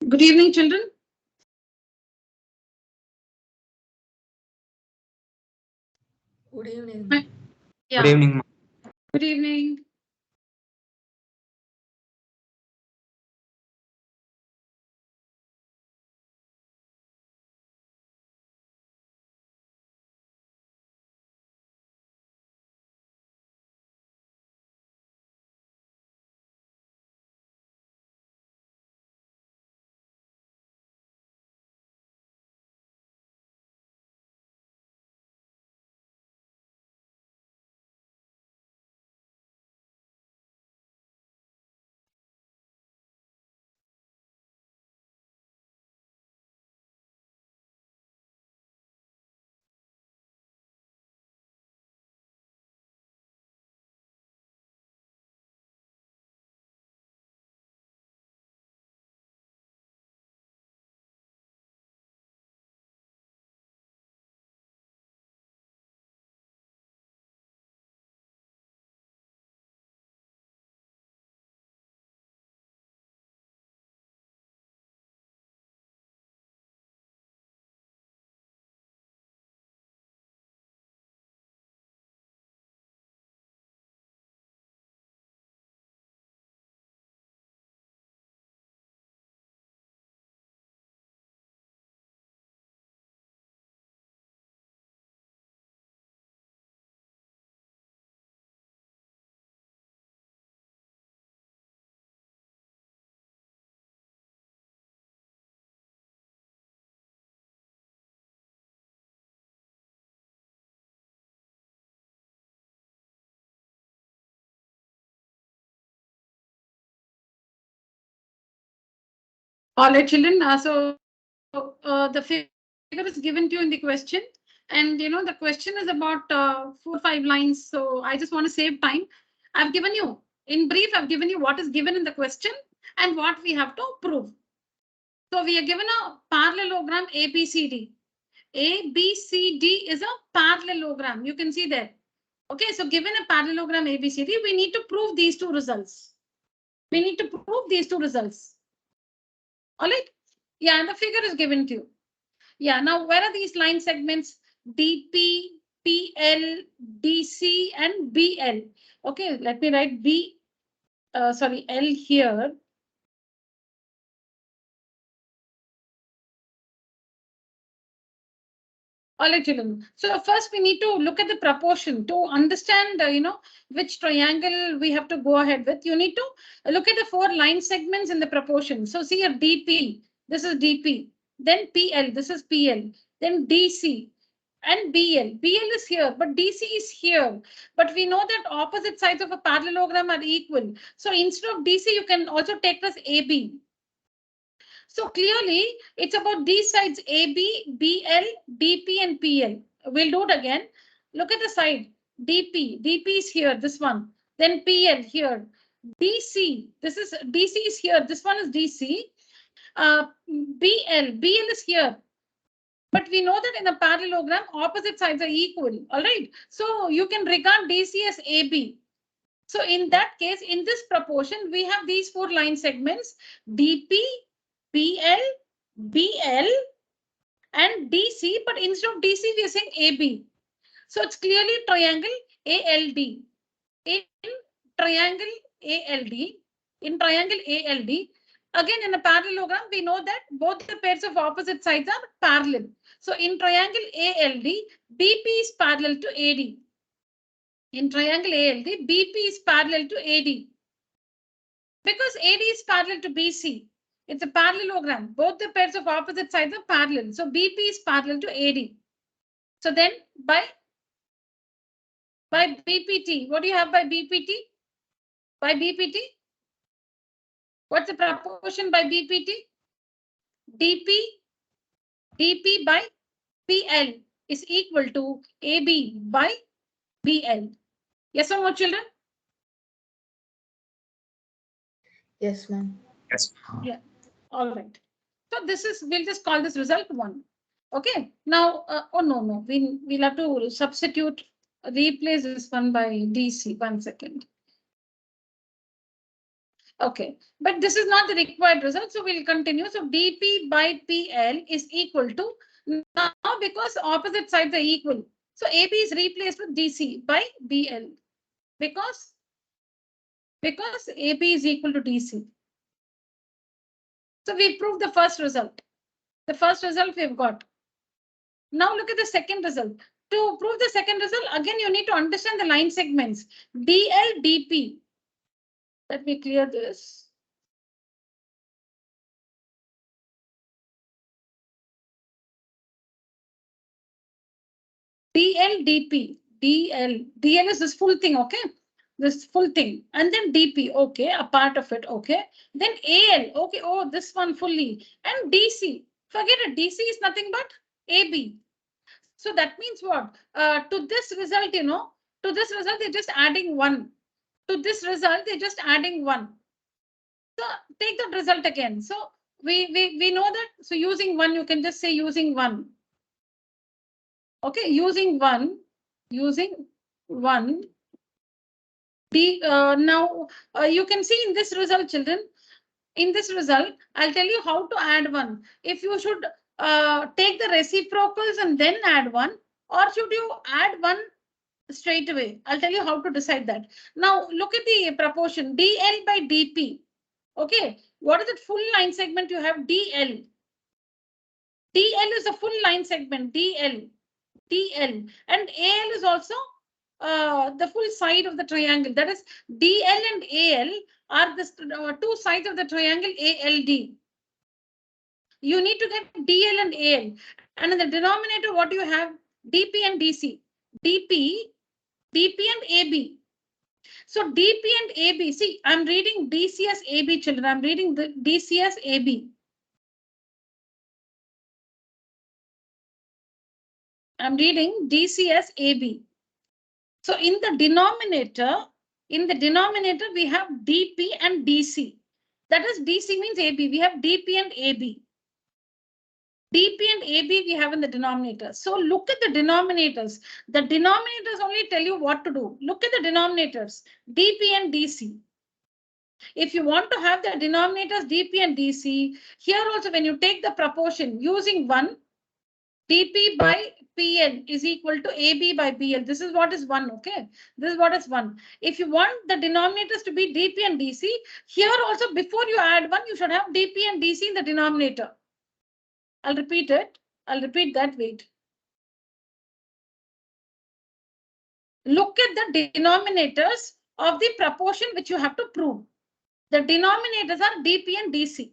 Good evening, children. Good evening. Yeah. Good evening. Good evening. All right, children. The figure is given to you in the question, and the question is about 4 or 5 lines. So I just want to save time. I've given you in brief. I've given you what is given in the question and what we have to prove. So we are given a parallelogram ABCD. ABCD is a parallelogram. You can see there. Okay, so given a parallelogram ABCD, we need to prove these two results. We need to prove these two results. All right. Yeah, and the figure is given to you. Yeah, now where are these line segments? DP, PL, DC, and BL. Okay, let me write L here. All right, children. So first we need to look at the proportion to understand, which triangle we have to go ahead with. You need to look at the 4 line segments in the proportion. So see here, DP, this is DP. Then PL, this is PL. Then DC and BL. BL is here, but DC is here. But we know that opposite sides of a parallelogram are equal. So instead of DC, you can also take this AB. So clearly, it's about these sides AB, BL, DP, and PL. We'll do it again. Look at the side. DP. DP is here, this one. Then PL here. DC. DC is here. This one is DC. BL is here. But we know that in a parallelogram, opposite sides are equal. All right. So you can regard DC as AB. So in that case, in this proportion, we have these 4 line segments: DP, PL, BL, and DC, but instead of DC, we are saying AB. So it's clearly triangle ALD. In triangle ALD, again in a parallelogram, we know that both the pairs of opposite sides are parallel. So in triangle ALD, BP is parallel to AD. In triangle ALD, BP is parallel to AD. Because AD is parallel to BC. It's a parallelogram. Both the pairs of opposite sides are parallel. So BP is parallel to AD. So then by BPT, what do you have by BPT? By BPT? What's the proportion by BPT? DP by PL is equal to AB by BL. Yes or no, children? Yes, ma'am. Yes. Yeah. All right. So we'll just call this result 1. Okay. Now, no. We'll have to replace this one by DC. 1 second. Okay, but this is not the required result, so we'll continue. So dP by PL is equal to, now because opposite sides are equal, so AB is replaced with DC by BL because AB is equal to DC. So we proved the first result. The first result we've got. Now look at the second result. To prove the second result, again you need to understand the line segments. DL, DP. Let me clear this. DL, DP. DL is this full thing, okay? This full thing. And then DP, okay, a part of it, okay? Then AL, okay, oh, this one fully. And DC, forget it, DC is nothing but AB. So that means what? To this result, to this result, they're just adding 1. To this result, they're just adding 1. So take that result again. So we know that. So using 1, you can just say using 1. Okay, using 1. Now you can see in this result, children. In this result, I'll tell you how to add 1. If you should take the reciprocals and then add 1, or should you add 1 straight away? I'll tell you how to decide that. Now look at the proportion DL by DP. Okay, what is the full line segment you have? DL. DL is a full line segment, DL. And AL is also the full side of the triangle. That is, DL and AL are the two sides of the triangle ALD. You need to get DL and AL. And in the denominator, what do you have? DP and DC. DP and AB. So DP and AB. See, I'm reading DC as AB, children. I'm reading the DC as AB. I'm reading DC as AB. So in the denominator, we have DP and DC. That is, DC means AB. We have DP and AB. DP and AB we have in the denominator. So look at the denominators. The denominators only tell you what to do. Look at the denominators, DP and DC. If you want to have the denominators DP and DC, here also when you take the proportion using 1, DP by PL is equal to AB by BL. This is what is 1, okay? This is what is 1. If you want the denominators to be DP and DC, here also before you add 1, you should have DP and DC in the denominator. I'll repeat it. I'll repeat that, wait. Look at the denominators of the proportion which you have to prove. The denominators are DP and DC.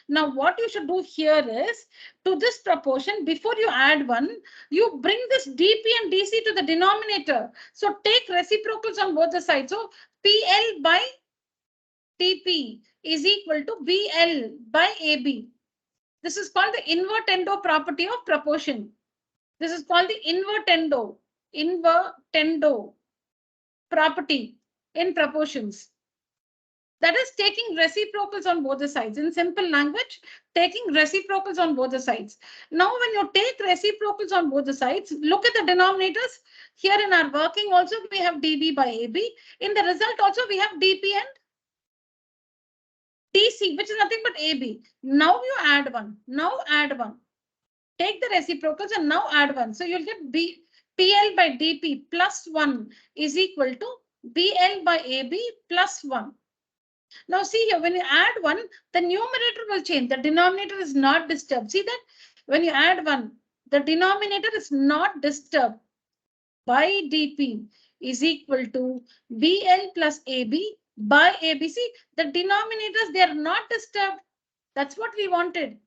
Now, what you should do here is, to this proportion, before you add 1, you bring this DP and DC to the denominator. So take reciprocals on both the sides. So PL by TP is equal to BL by AB. This is called the invertendo property of proportion. This is called the invertendo property in proportions. That is taking reciprocals on both the sides. In simple language, taking reciprocals on both the sides. Now, when you take reciprocals on both the sides, look at the denominators. Here in our working also, we have DB by AB. In the result also, we have DP and DC, which is nothing but AB. Now you add 1. Now add 1. Take the reciprocals and now add 1. So you'll get PL by DP plus 1 is equal to BL by AB plus 1. Now see here, when you add 1, the numerator will change. The denominator is not disturbed. See that? When you add 1, the denominator is not disturbed. By DP is equal to BL plus AB by ABC. The denominators, they are not disturbed. That's what we wanted.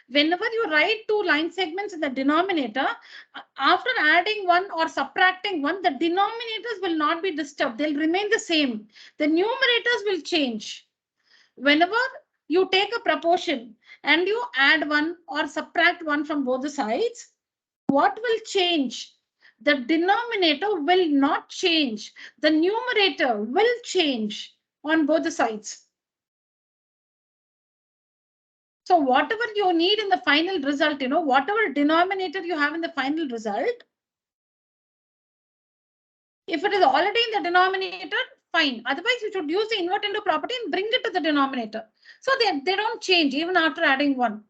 Whenever you write 2 line segments in the denominator, after adding 1 or subtracting 1, the denominators will not be disturbed. They'll remain the same. The numerators will change. Whenever you take a proportion and you add 1 or subtract 1 from both the sides, what will change? The denominator will not change. The numerator will change on both the sides. So whatever you need in the final result, whatever denominator you have in the final result, if it is already in the denominator, fine. Otherwise, you should use the invert into property and bring it to the denominator. So they don't change even after adding 1.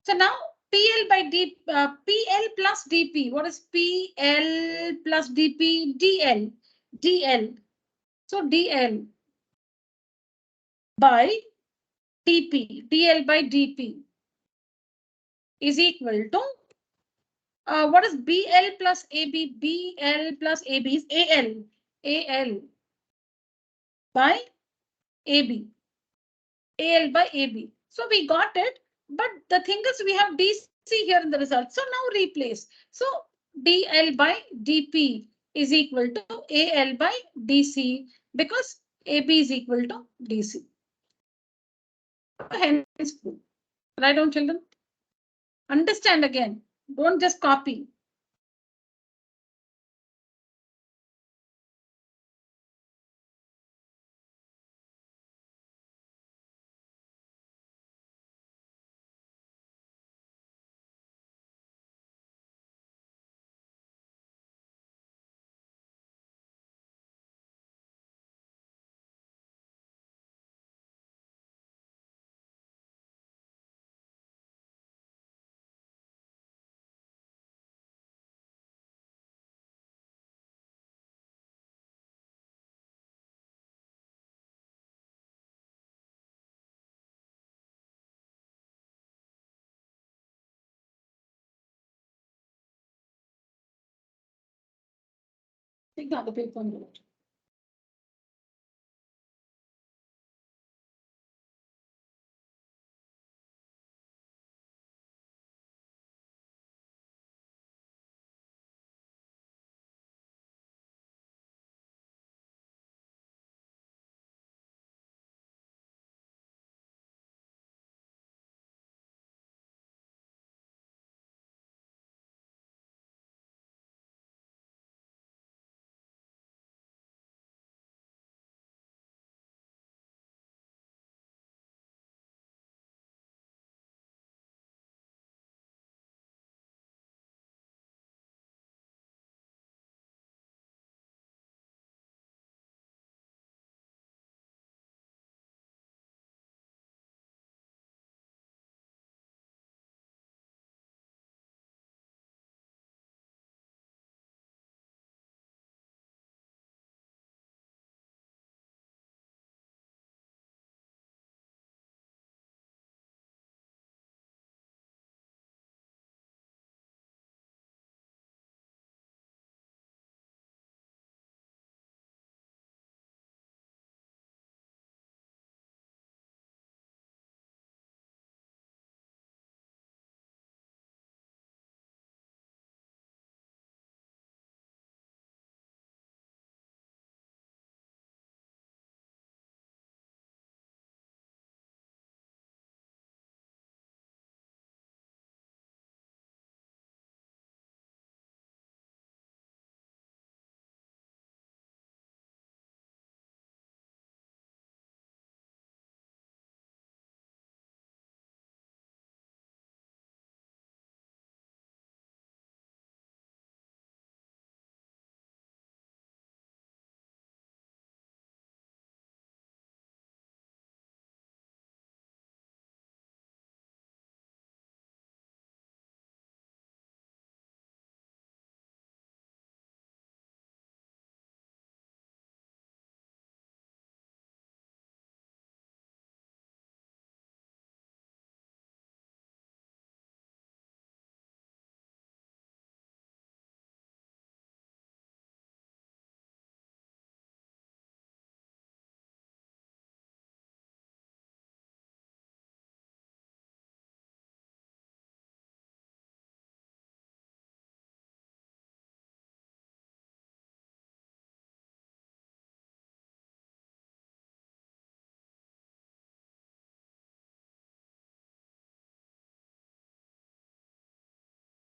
So now PL by PL plus DP. What is PL plus DP? DL. DL. So DL by DP. DL by DP is equal to what is BL plus AB? BL plus AB is AL. AL by AB. AL by AB. So we got it. But the thing is, we have DC here in the result. So now replace. So DL by DP is equal to AL by DC because AB is equal to DC. Hence, right on, children? Understand again. Don't just copy. Take the other paper and do it.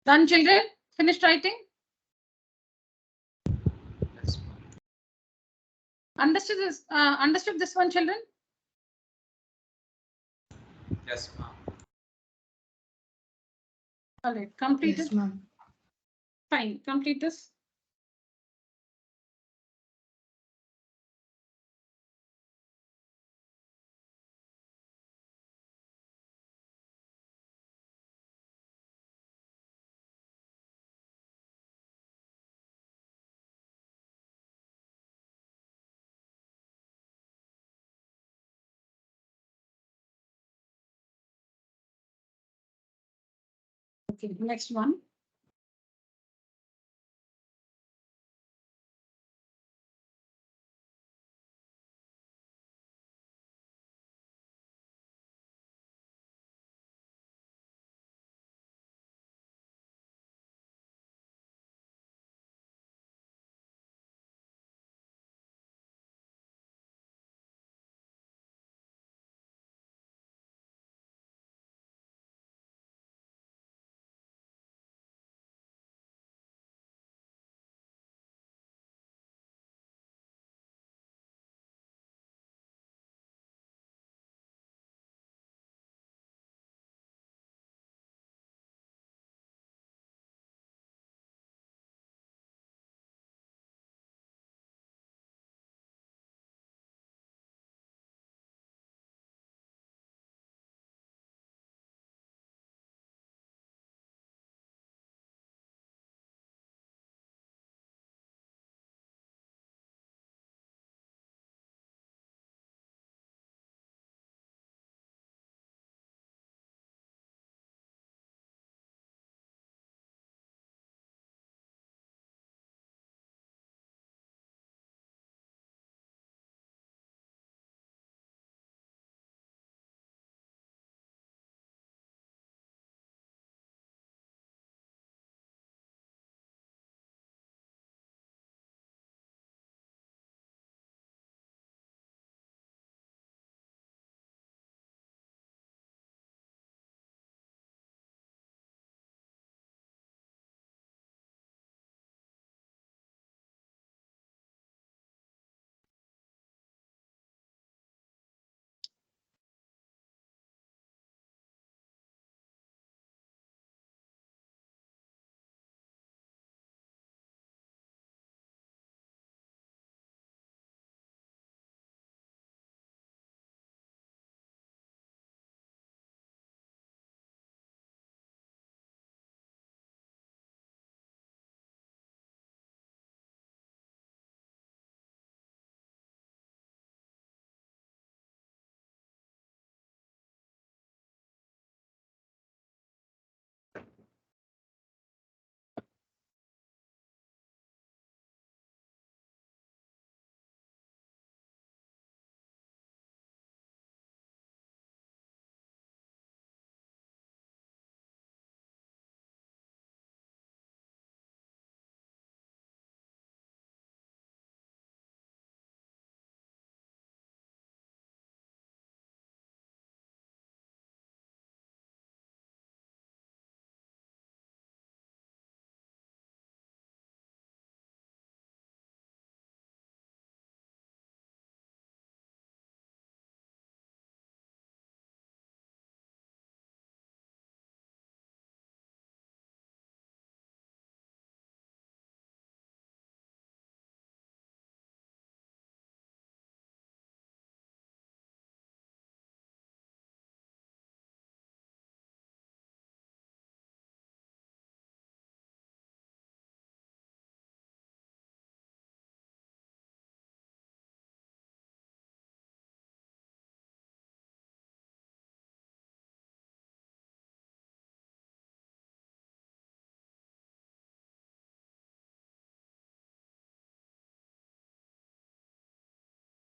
Done, children? Finished writing? Yes. Understood this one, children? Yes, ma'am. All right, complete Yes, it. ma'am. Fine, complete this. Okay, next one.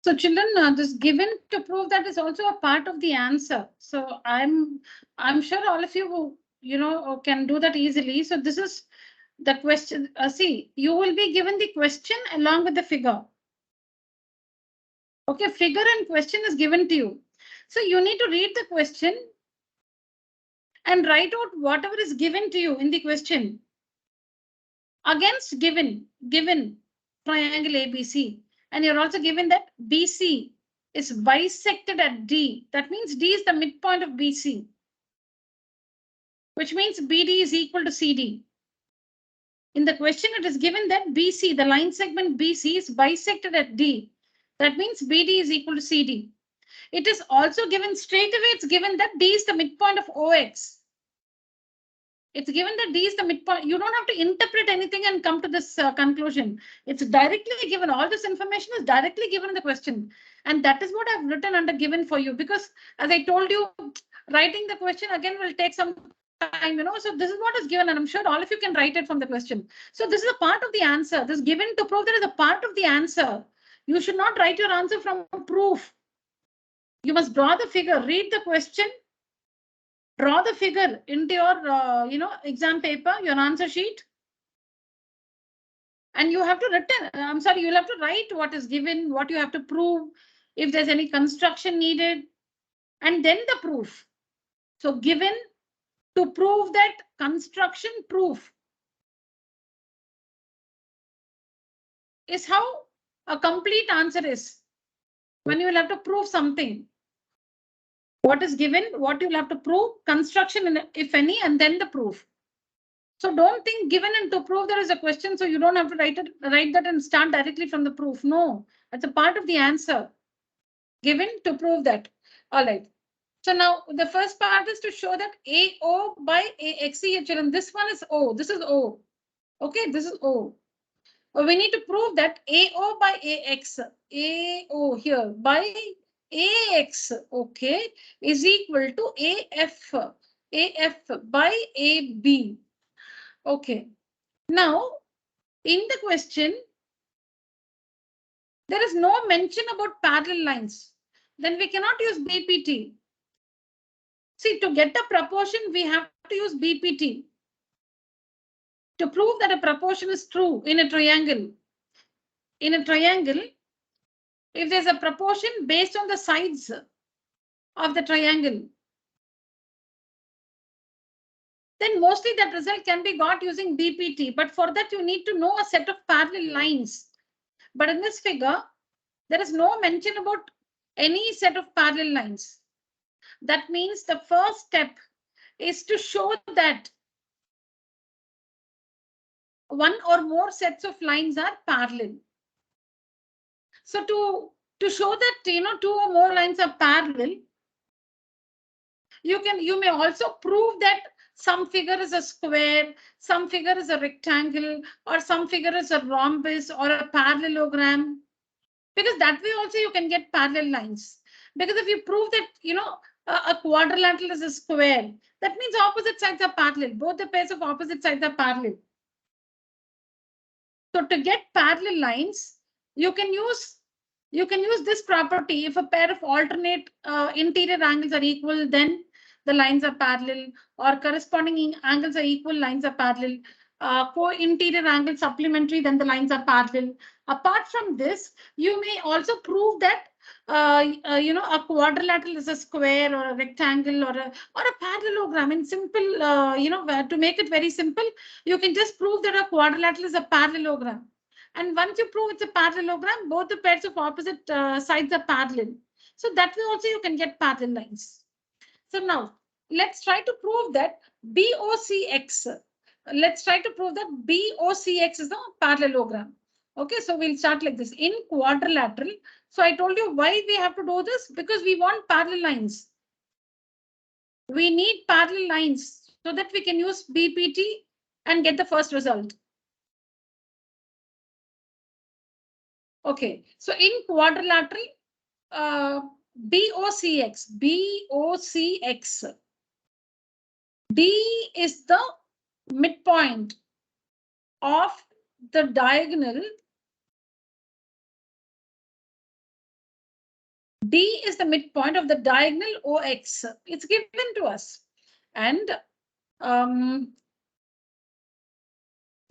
So children, this given to prove that is also a part of the answer. So I'm sure all of you who, can do that easily. So this is the question. See, you will be given the question along with the figure. Okay, figure and question is given to you. So you need to read the question and write out whatever is given to you in the question against given triangle ABC. And you're also given that BC is bisected at D. That means D is the midpoint of BC, which means BD is equal to CD. In the question, it is given that BC, the line segment BC, is bisected at D. That means BD is equal to CD. It is also given straight away, it's given that D is the midpoint of OX. It's given that D is the midpoint. You don't have to interpret anything and come to this conclusion. It's directly given. All this information is directly given in the question. And that is what I've written under given for you. Because as I told you, writing the question again will take some time, so this is what is given, and I'm sure all of you can write it from the question. So this is a part of the answer. This is given to prove that is a part of the answer. You should not write your answer from proof. You must draw the figure, read the question, draw the figure into your, exam paper, your answer sheet. And you have to you'll have to write what is given, what you have to prove, if there's any construction needed, and then the proof. So given to prove that construction proof is how a complete answer is. When you will have to prove something. What is given, what you'll have to prove, construction, if any, and then the proof. So don't think given and to prove there is a question, so you don't have to write that and start directly from the proof. No, that's a part of the answer. Given to prove that. All right. So now the first part is to show that AO by AX. And this one is O. This is O. Okay, this is O. We need to prove that AO by AX, AO here by AX, okay, is equal to AF by AB. Okay. Now, in the question, there is no mention about parallel lines. Then we cannot use BPT. See, to get a proportion, we have to use BPT. To prove that a proportion is true in a triangle. In a triangle, if there's a proportion based on the sides of the triangle, then mostly that result can be got using BPT. But for that, you need to know a set of parallel lines. But in this figure, there is no mention about any set of parallel lines. That means the first step is to show that one or more sets of lines are parallel. So to show that, two or more lines are parallel, you may also prove that some figure is a square, some figure is a rectangle, or some figure is a rhombus or a parallelogram. Because that way also you can get parallel lines. Because if you prove that, a quadrilateral is a square, that means opposite sides are parallel. Both the pairs of opposite sides are parallel. So to get parallel lines, you can use this property. If a pair of alternate interior angles are equal, then the lines are parallel, or corresponding angles are equal, lines are parallel. Co-interior angle supplementary, then the lines are parallel. Apart from this, you may also prove that a quadrilateral is a square or a rectangle or a parallelogram. In simple, to make it very simple, you can just prove that a quadrilateral is a parallelogram. And once you prove it's a parallelogram, both the pairs of opposite sides are parallel. So that way also you can get parallel lines. So now let's try to prove that BOCX. Let's try to prove that BOCX is the parallelogram. Okay, so we'll start like this. In quadrilateral, so I told you why we have to do this, because we want parallel lines. We need parallel lines so that we can use BPT and get the first result. Okay, so in quadrilateral, BOCX, D is the midpoint of the diagonal. D is the midpoint of the diagonal OX. It's given to us. And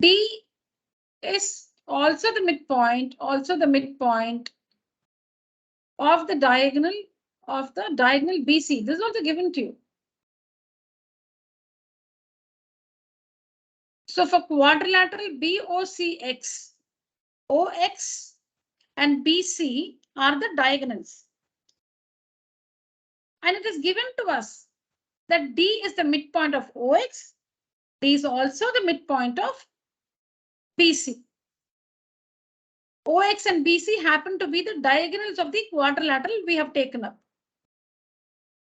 D is also the midpoint of the diagonal BC. This is also given to you. So for quadrilateral BOCX, OX and BC are the diagonals. And it is given to us that D is the midpoint of OX. D is also the midpoint of BC. OX and BC happen to be the diagonals of the quadrilateral we have taken up.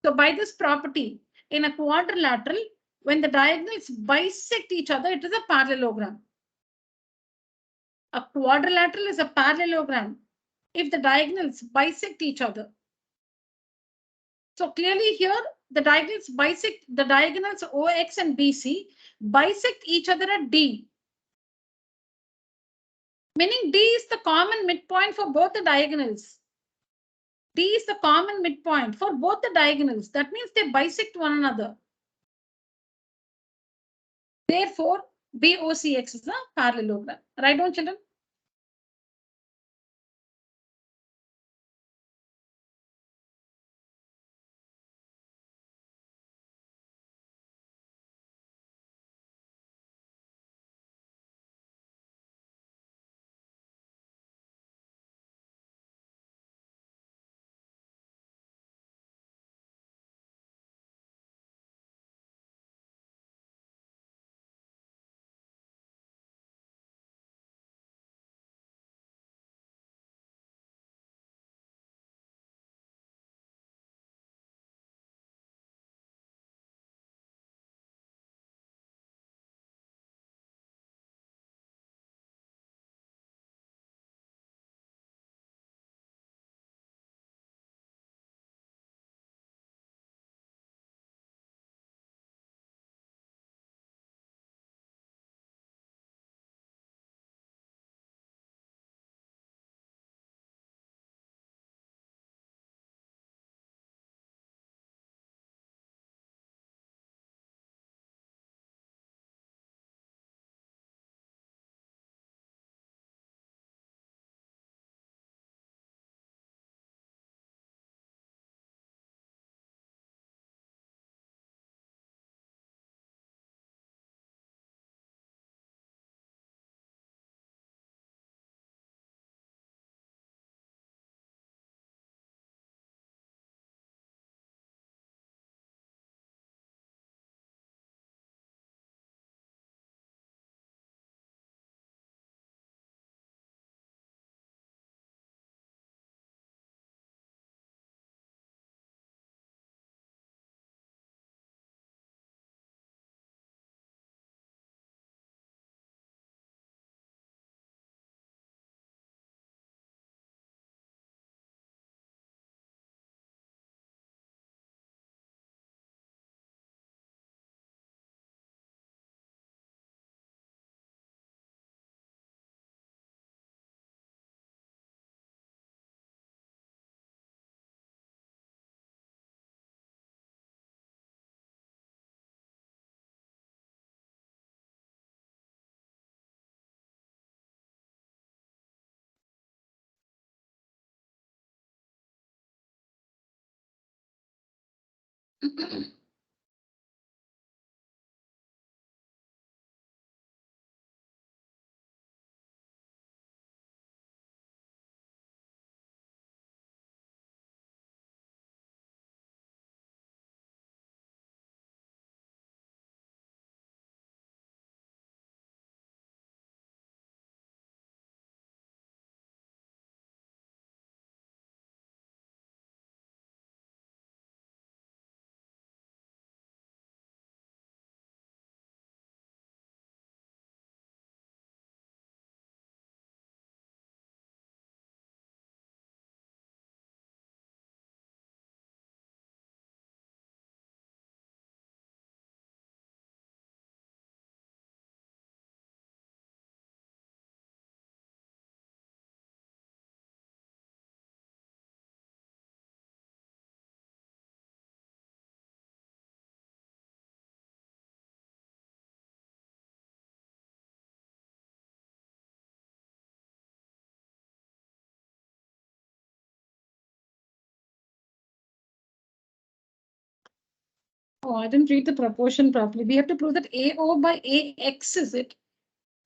So by this property, in a quadrilateral, when the diagonals bisect each other, it is a parallelogram. A quadrilateral is a parallelogram if the diagonals bisect each other. So clearly here, the diagonals bisect, the diagonals OX and BC bisect each other at D. Meaning D is the common midpoint for both the diagonals. D is the common midpoint for both the diagonals. That means they bisect one another. Therefore, BOCX is a parallelogram. Right on, children? Oh, I didn't read the proportion properly. We have to prove that AO by AX, is it?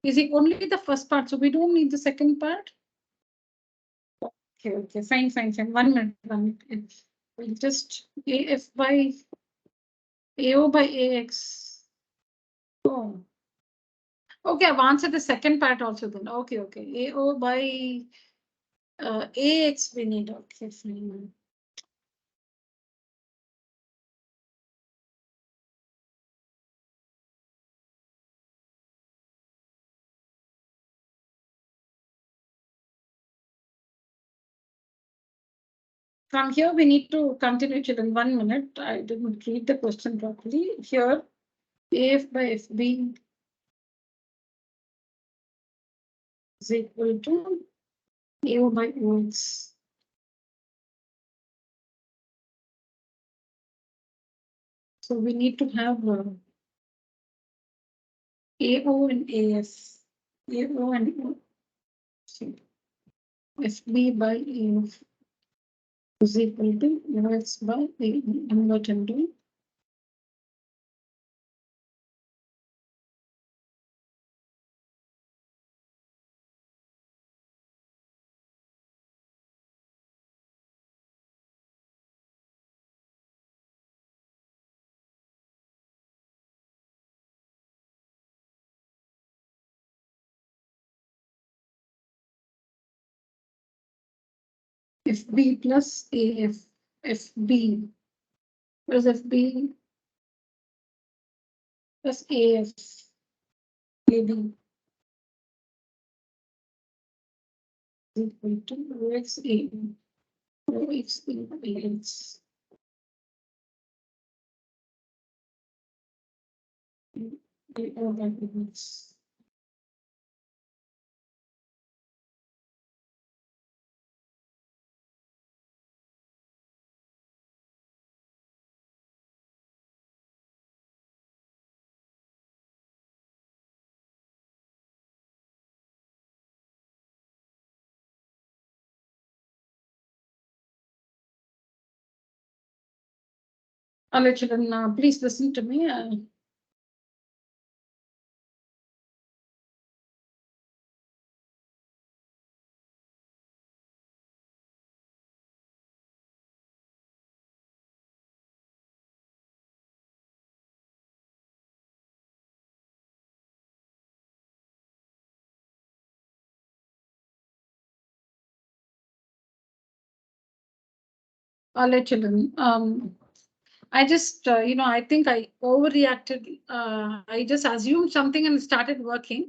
Is it only the first part? So we don't need the second part? Okay, fine. 1 minute. We'll just AF by AO by AX. Oh. Okay, I've answered the second part also then. Okay. AO by AX we need. Okay, fine. From here, we need to continue children. 1 minute. I didn't read the question properly. Here, AF by FB is equal to AO by OX. So we need to have AO and AF. AO and O. So FB by AF is equal to OX by AE. Convert into FB plus AF. FB. What is FB plus AF? AB equal to OX AE. OX AX. AO by OX. All right, children, please listen to me. All right, children. I just, I think I overreacted. I just assumed something and started working.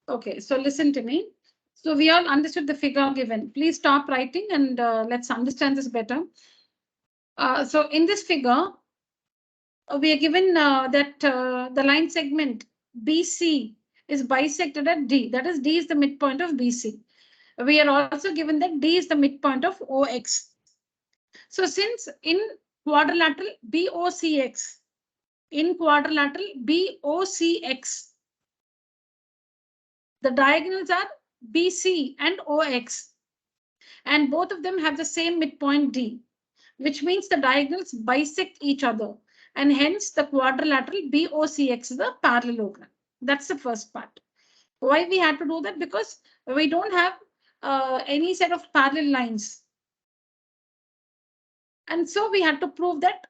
Okay, so listen to me. So we all understood the figure given. Please stop writing and let's understand this better. So in this figure, we are given that the line segment BC is bisected at D. That is, D is the midpoint of BC. We are also given that D is the midpoint of OX. So since in quadrilateral BOCX, the diagonals are BC and OX, and both of them have the same midpoint D, which means the diagonals bisect each other, and hence the quadrilateral BOCX is a parallelogram. That's the first part. Why we had to do that? Because we don't have any set of parallel lines. And so we had to prove that,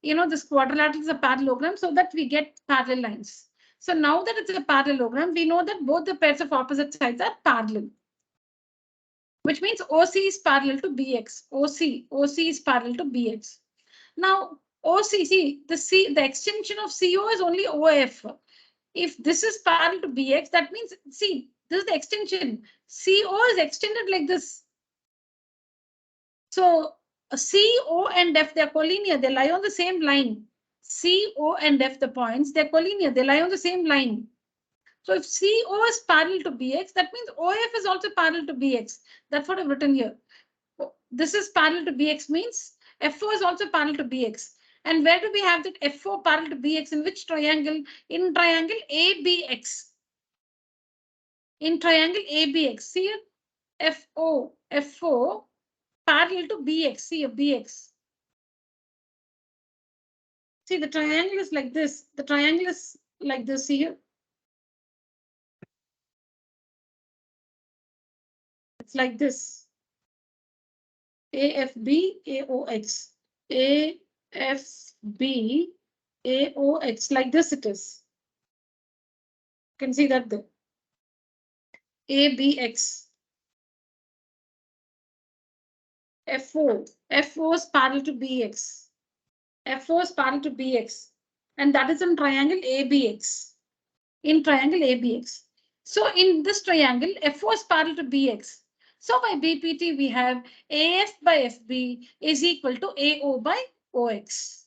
this quadrilateral is a parallelogram so that we get parallel lines. So now that it's a parallelogram, we know that both the pairs of opposite sides are parallel, which means OC is parallel to BX. OC is parallel to BX. Now, OC, see, the extension of CO is only OF. If this is parallel to BX, that means, see, this is the extension. CO is extended like this. So C, O, and F, they're collinear. They lie on the same line. C, O, and F, the points, they're collinear. They lie on the same line. So if CO is parallel to BX, that means OF is also parallel to BX. That's what I've written here. This is parallel to BX means FO is also parallel to BX. And where do we have that FO parallel to BX? In which triangle? In triangle ABX. In triangle ABX. See here, FO parallel to BX. See here, BX. See, the triangle is like this. The triangle is like this. See here. It's like this. AFB, AOX. AFB, AOX. Like this it is. You can see that there. ABX. FO. FO is parallel to BX. FO is parallel to BX. And that is in triangle ABX. In triangle ABX. So in this triangle, FO is parallel to BX. So by BPT, we have AF by FB is equal to AO by OX.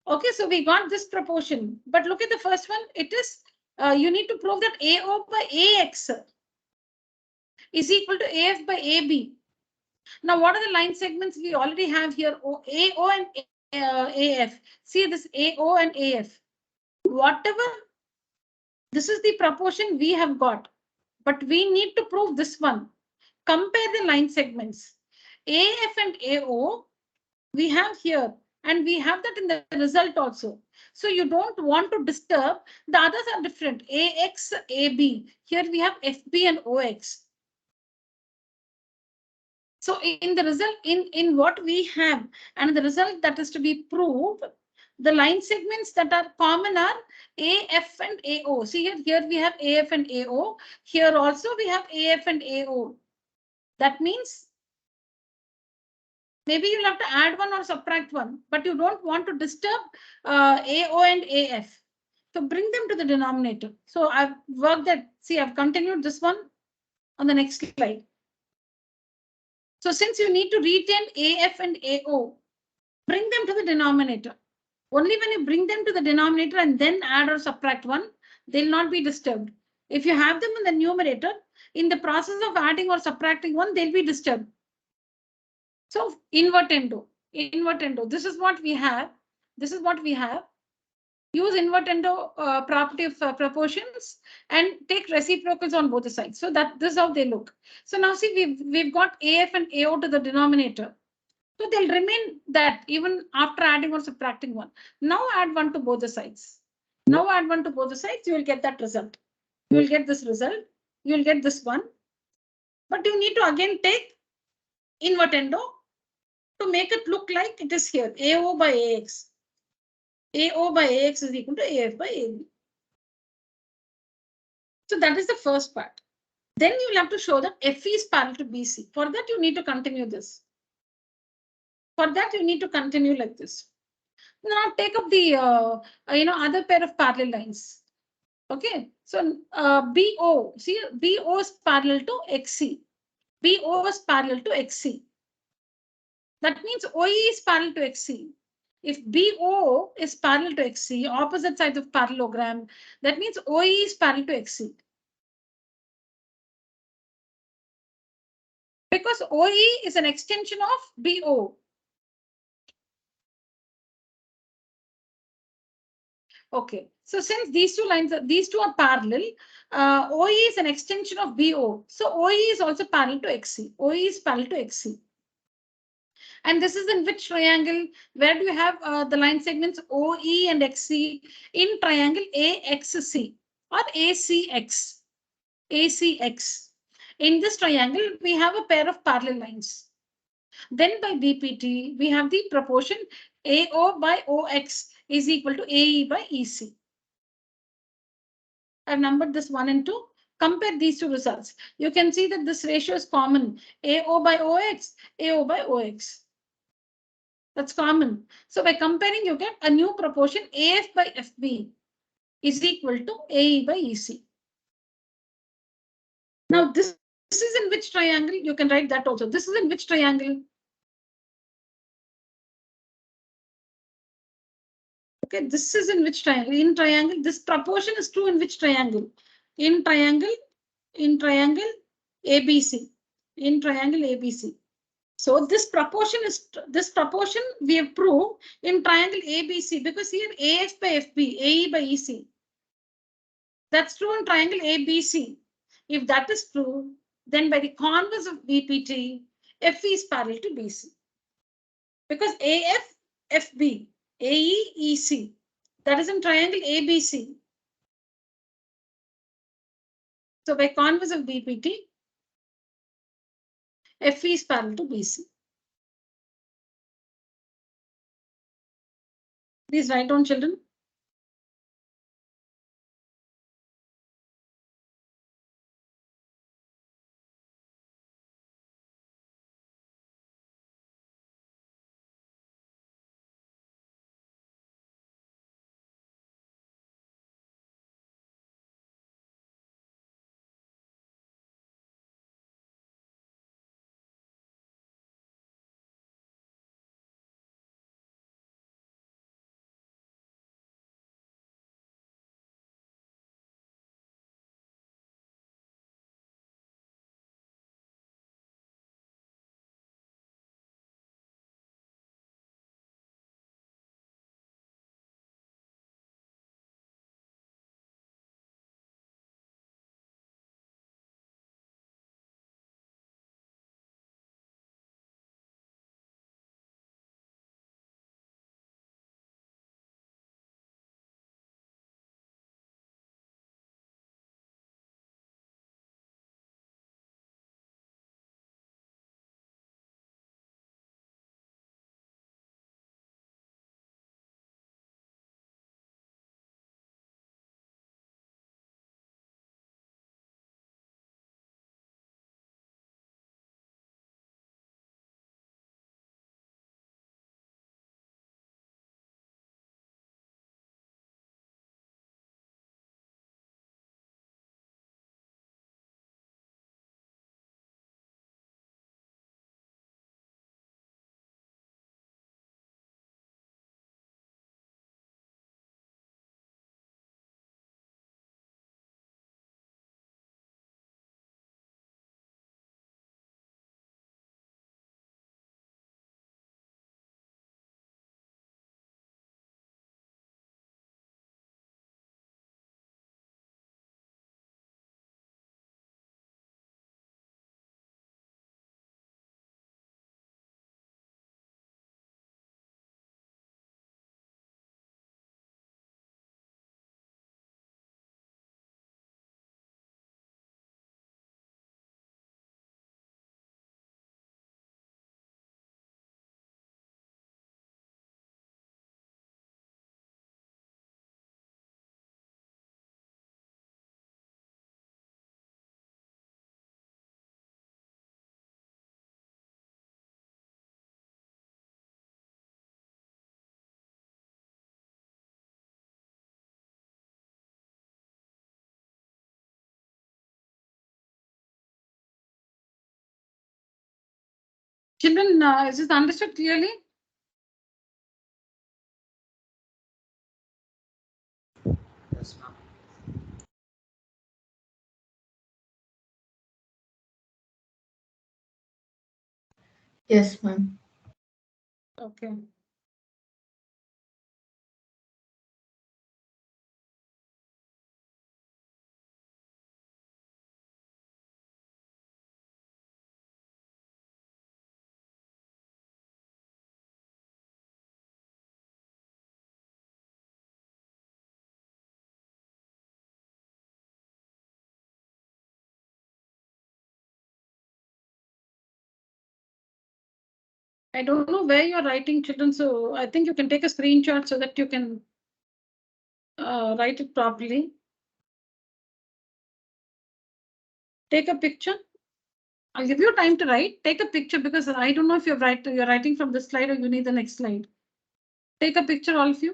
Okay, so we got this proportion. But look at the first one. It is, you need to prove that AO by AX is equal to AF by AB. Now, what are the line segments we already have here? AO and AF. See this AO and AF. Whatever, this is the proportion we have got. But we need to prove this one. Compare the line segments. AF and AO we have here, and we have that in the result also. So you don't want to disturb. The others are different. AX, AB. Here we have FB and OX. So in the result, in what we have and the result that is to be proved, the line segments that are common are AF and AO. See here we have AF and AO. Here also we have AF and AO. That means maybe you'll have to add one or subtract one, but you don't want to disturb AO and AF. So bring them to the denominator. So I've worked that. See, I've continued this one on the next slide. So since you need to retain AF and AO, bring them to the denominator. Only when you bring them to the denominator and then add or subtract one, they'll not be disturbed. If you have them in the numerator, in the process of adding or subtracting one, they'll be disturbed. So invertendo. This is what we have. This is what we have. Use invertendo property of proportions and take reciprocals on both the sides. So that this is how they look. So now see, we've got AF and AO to the denominator. So they'll remain that even after adding or subtracting one. Now add one to both the sides. Now add one to both the sides, you will get that result. You will get this result. You will get this one. But you need to again take invertendo to make it look like it is here. AO by AX. AO by AX is equal to AF by AB. So that is the first part. Then you will have to show that FE is parallel to BC. For that, you need to continue this. For that, you need to continue like this. Now take up the other pair of parallel lines. Okay, so BO, see, BO is parallel to XC. BO is parallel to XC. That means OE is parallel to XC. If BO is parallel to XC, opposite sides of parallelogram, that means OE is parallel to XC. Because OE is an extension of BO. Okay, so since these two are parallel, OE is an extension of BO. So OE is also parallel to XC. OE is parallel to XC. And this is in which triangle? Where do you have the line segments OE and XC? In triangle AXC or ACX. ACX. In this triangle, we have a pair of parallel lines. Then by BPT, we have the proportion AO by OX is equal to AE by EC. I've numbered this 1 and 2. Compare these two results. You can see that this ratio is common. AO by OX, AO by OX. That's common. So by comparing, you get a new proportion AF by FB is equal to AE by EC. Now this is in which triangle? You can write that also. This is in which triangle? Okay, this is in which triangle? In triangle, this proportion is true in which triangle? In triangle ABC. In triangle ABC. So this proportion we have proved in triangle ABC because here AF by FB, AE by EC. That's true in triangle ABC. If that is true, then by the converse of BPT, FE is parallel to BC. Because AF, FB, AE, EC, that is in triangle ABC. So by converse of BPT, FE is parallel to BC. Please write down, children. Children, is this understood clearly? Yes, ma'am. Yes, ma'am. Okay. I don't know where you're writing, children, so I think you can take a screenshot so that you can write it properly. Take a picture. I'll give you time to write. Take a picture because I don't know if you're writing from this slide or you need the next slide. Take a picture, all of you.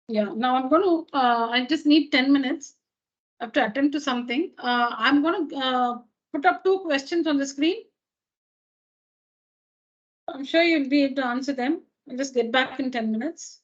Yeah, now I'm going to, I just need 10 minutes. I have to attend to something. I'm going to put up 2 questions on the screen. I'm sure you'll be able to answer them. I'll just get back in 10 minutes.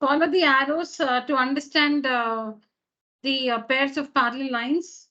Follow the arrows to understand the pairs of parallel lines.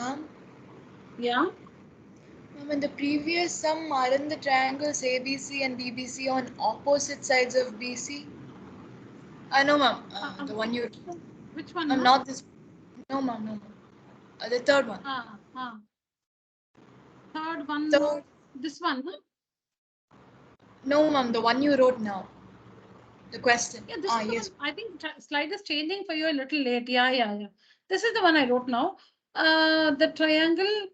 Ma'am? Yeah. Ma'am, in the previous sum, aren't the triangles ABC and DBC on opposite sides of BC? No, ma'am. The one you. Which one? Ma'am, not this. No, ma'am, no, ma'am. The third one. Third one. Third. This one. No, ma'am, the one you wrote now. The question. Yeah, this is the yes. one. I think slide is changing for you a little late. Yeah. This is the one I wrote now. The triangle,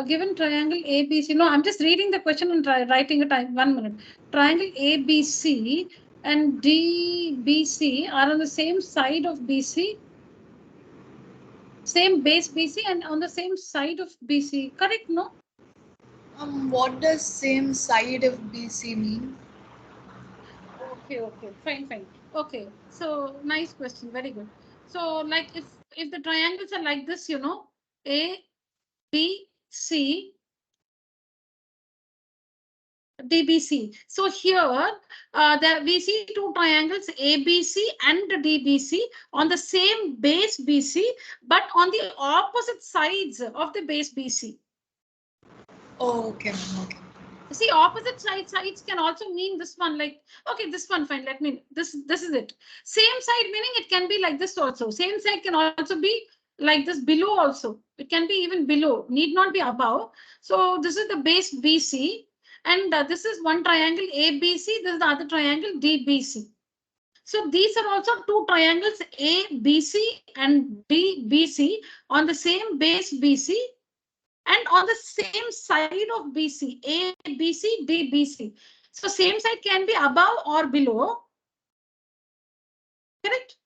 given triangle ABC. No, I'm just reading the question and writing it. 1 minute. Triangle ABC and DBC are on the same side of BC. Same base BC and on the same side of BC. Correct, no? What does same side of BC mean? Okay, fine. Okay, so nice question, very good. So like if the triangles are like this, A, B, C, DBC. So here we see two triangles ABC and DBC on the same base BC, but on the opposite sides of the base BC. Oh, okay, ma'am. Okay. See, opposite sides can also mean this one, like, okay, this one, fine. Let me, this is it. Same side meaning it can be like this also. Same side can also be like this below also. It can be even below, need not be above. So this is the base BC. And this is one triangle ABC. This is the other triangle DBC. So these are also two triangles ABC and DBC on the same base BC and on the same side of BC, A, BC, D, BC. So same side can be above or below. Correct?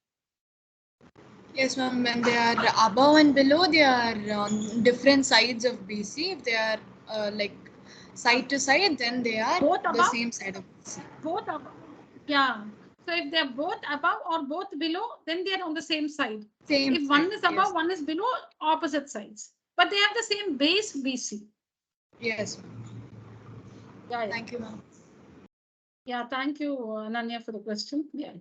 Yes, ma'am. When they are above and below, they are on different sides of BC. If they are like side to side, then they are both the above, same side of BC. both above. Yeah. So if they are both above or both below, then they are on the same side. Same If side, one is above, yes. one is below, opposite sides. But they have the same base BC. Yes, ma'am. Yeah. Thank you, ma'am. Yeah, thank you, Ananya, for the question. Yeah.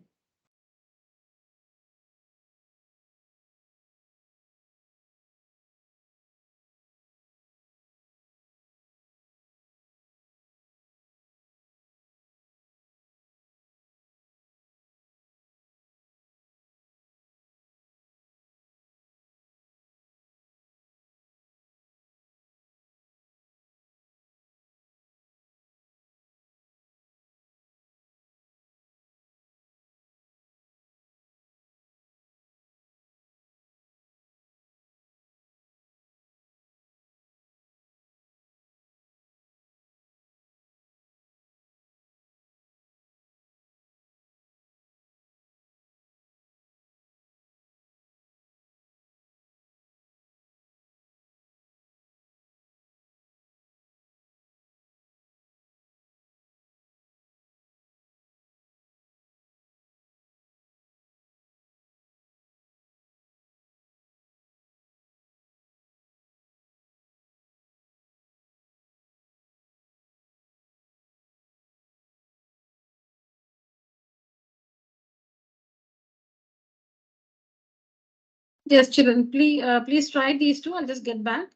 Yes, children, please try these two. I'll just get back.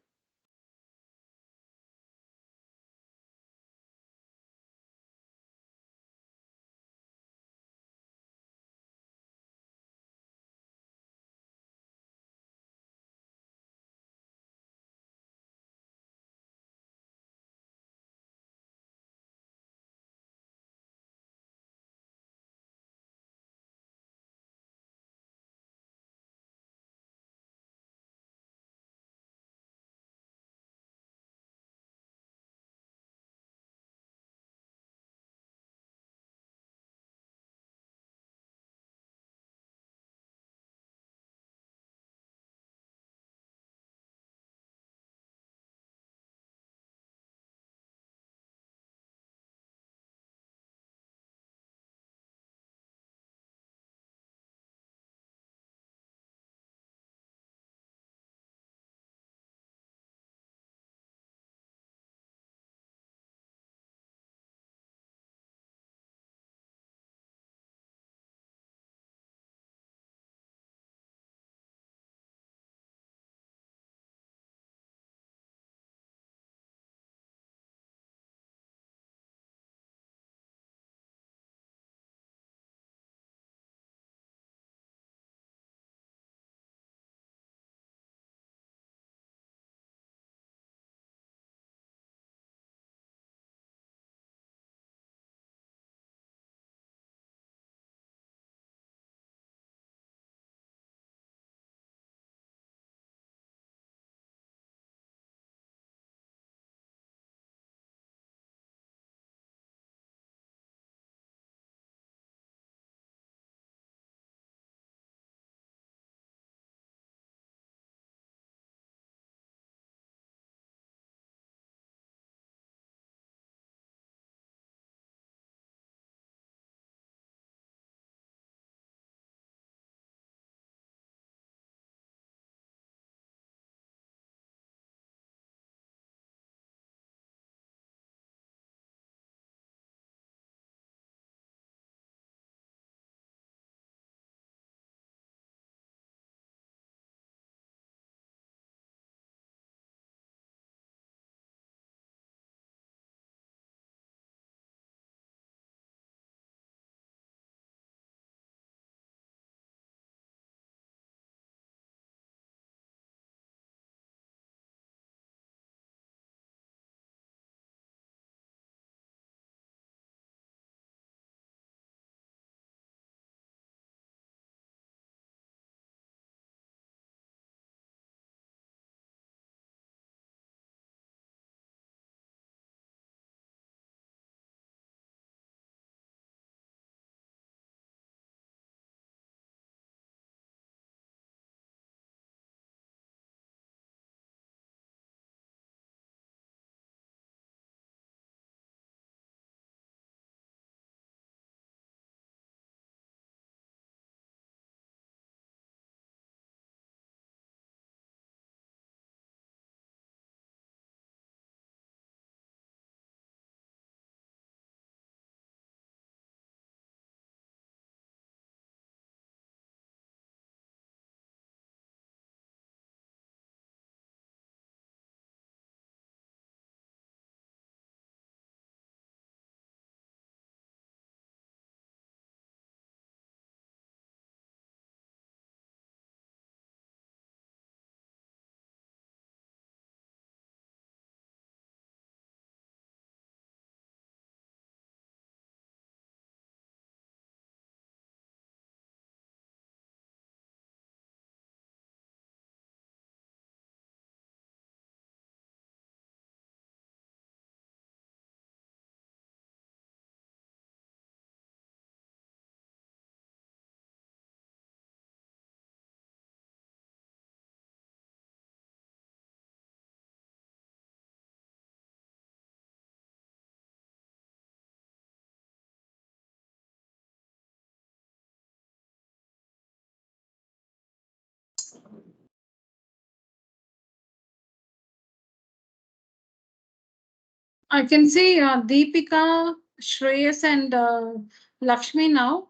I can see Deepika, Shreyas, and Lakshmi now.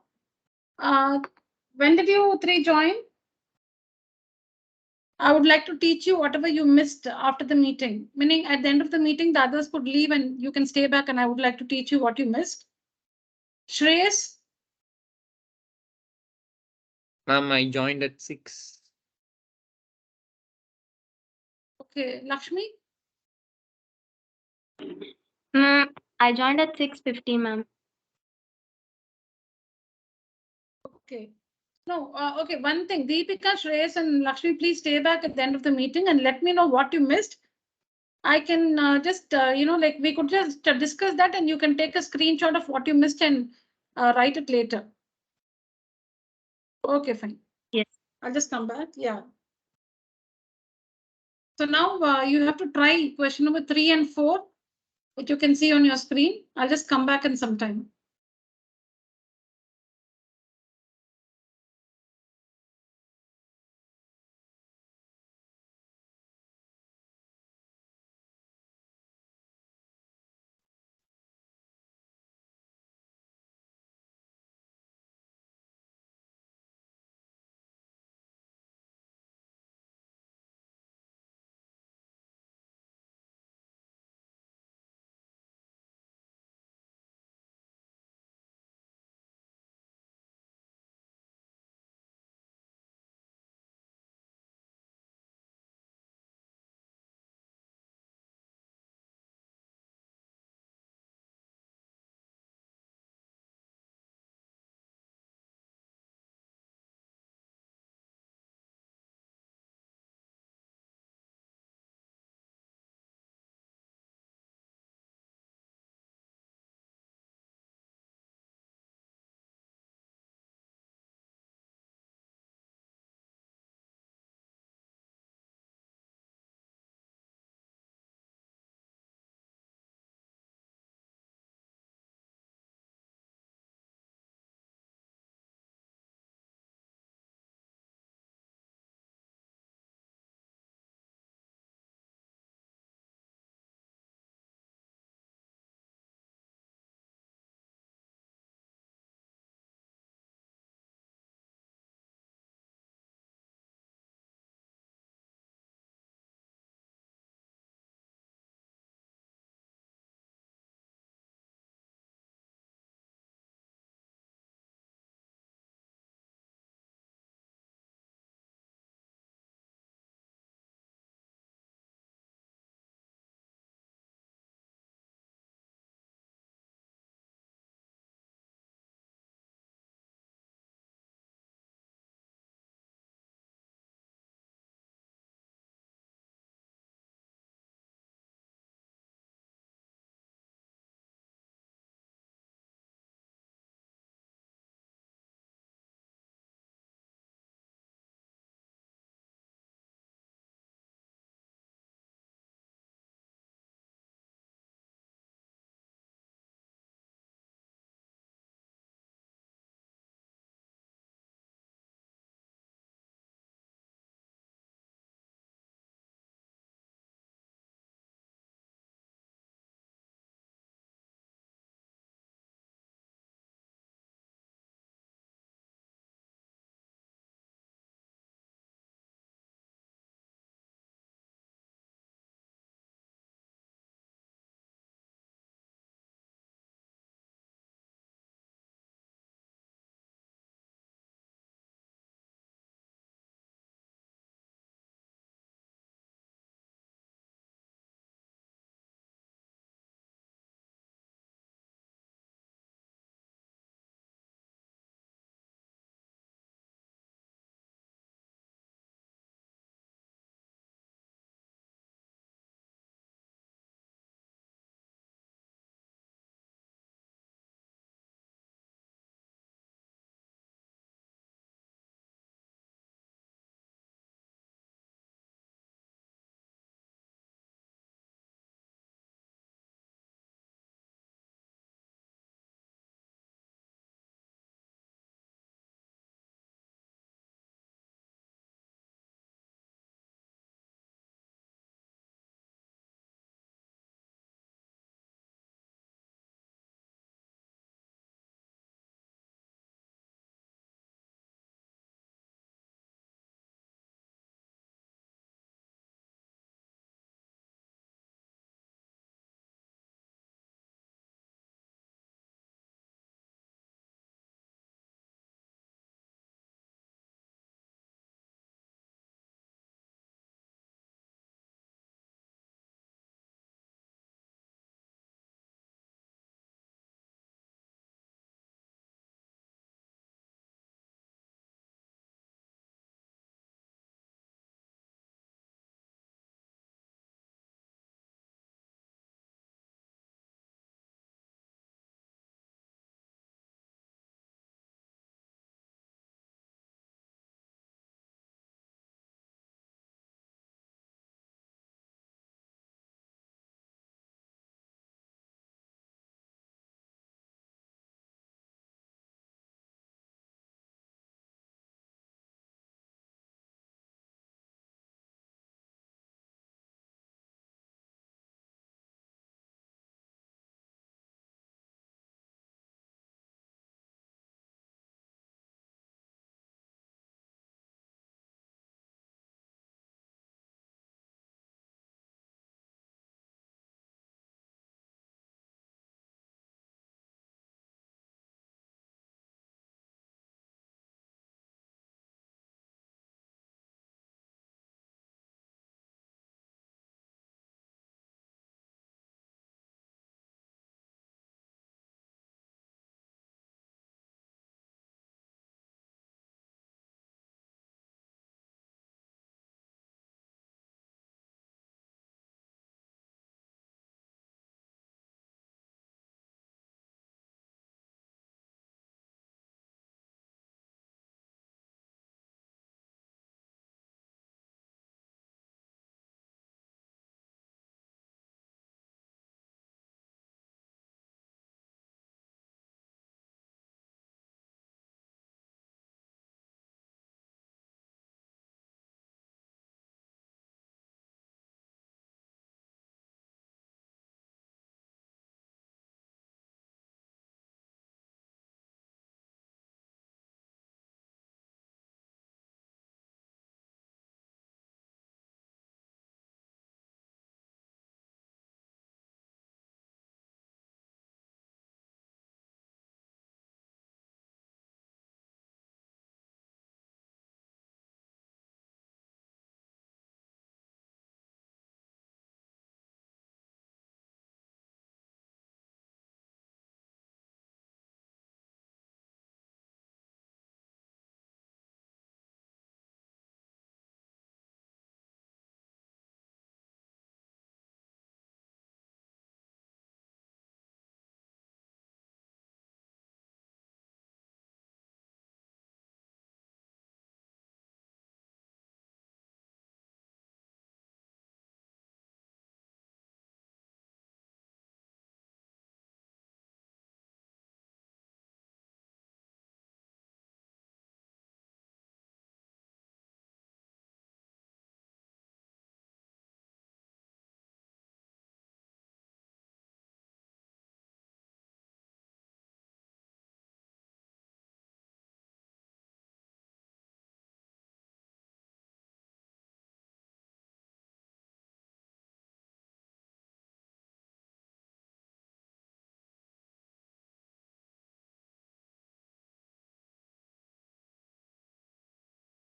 When did you three join? I would like to teach you whatever you missed after the meeting. Meaning, at the end of the meeting, the others could leave and you can stay back, and I would like to teach you what you missed. Shreyas? Ma'am, I joined at 6. Okay. Lakshmi? I joined at 6:50, ma'am. Okay. No, okay. One thing, Deepika, Shreyas, and Lakshmi, please stay back at the end of the meeting and let me know what you missed. I can just, like we could just discuss that and you can take a screenshot of what you missed and write it later. Okay, fine. Yes. I'll just come back. Yeah. So now you have to try question number 3 and 4, which you can see on your screen. I'll just come back in some time.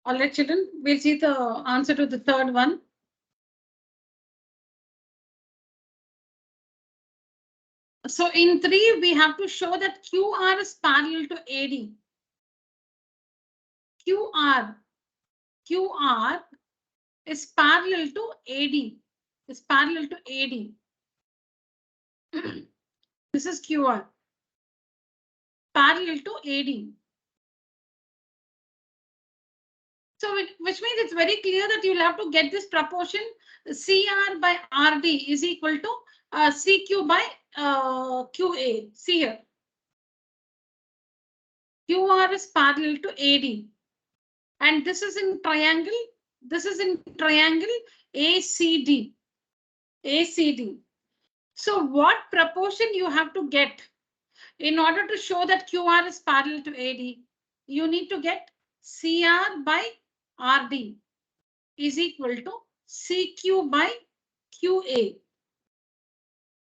All right, children, we'll see the answer to the third one. So in 3, we have to show that QR is parallel to AD. QR is parallel to AD. Is parallel to AD. This is QR. Parallel to AD. So which means it's very clear that you'll have to get this proportion CR by RD is equal to CQ by QA. See here. QR is parallel to AD. And this is in triangle. This is in triangle ACD. ACD. So what proportion you have to get in order to show that QR is parallel to AD? You need to get CR by RD is equal to CQ by QA.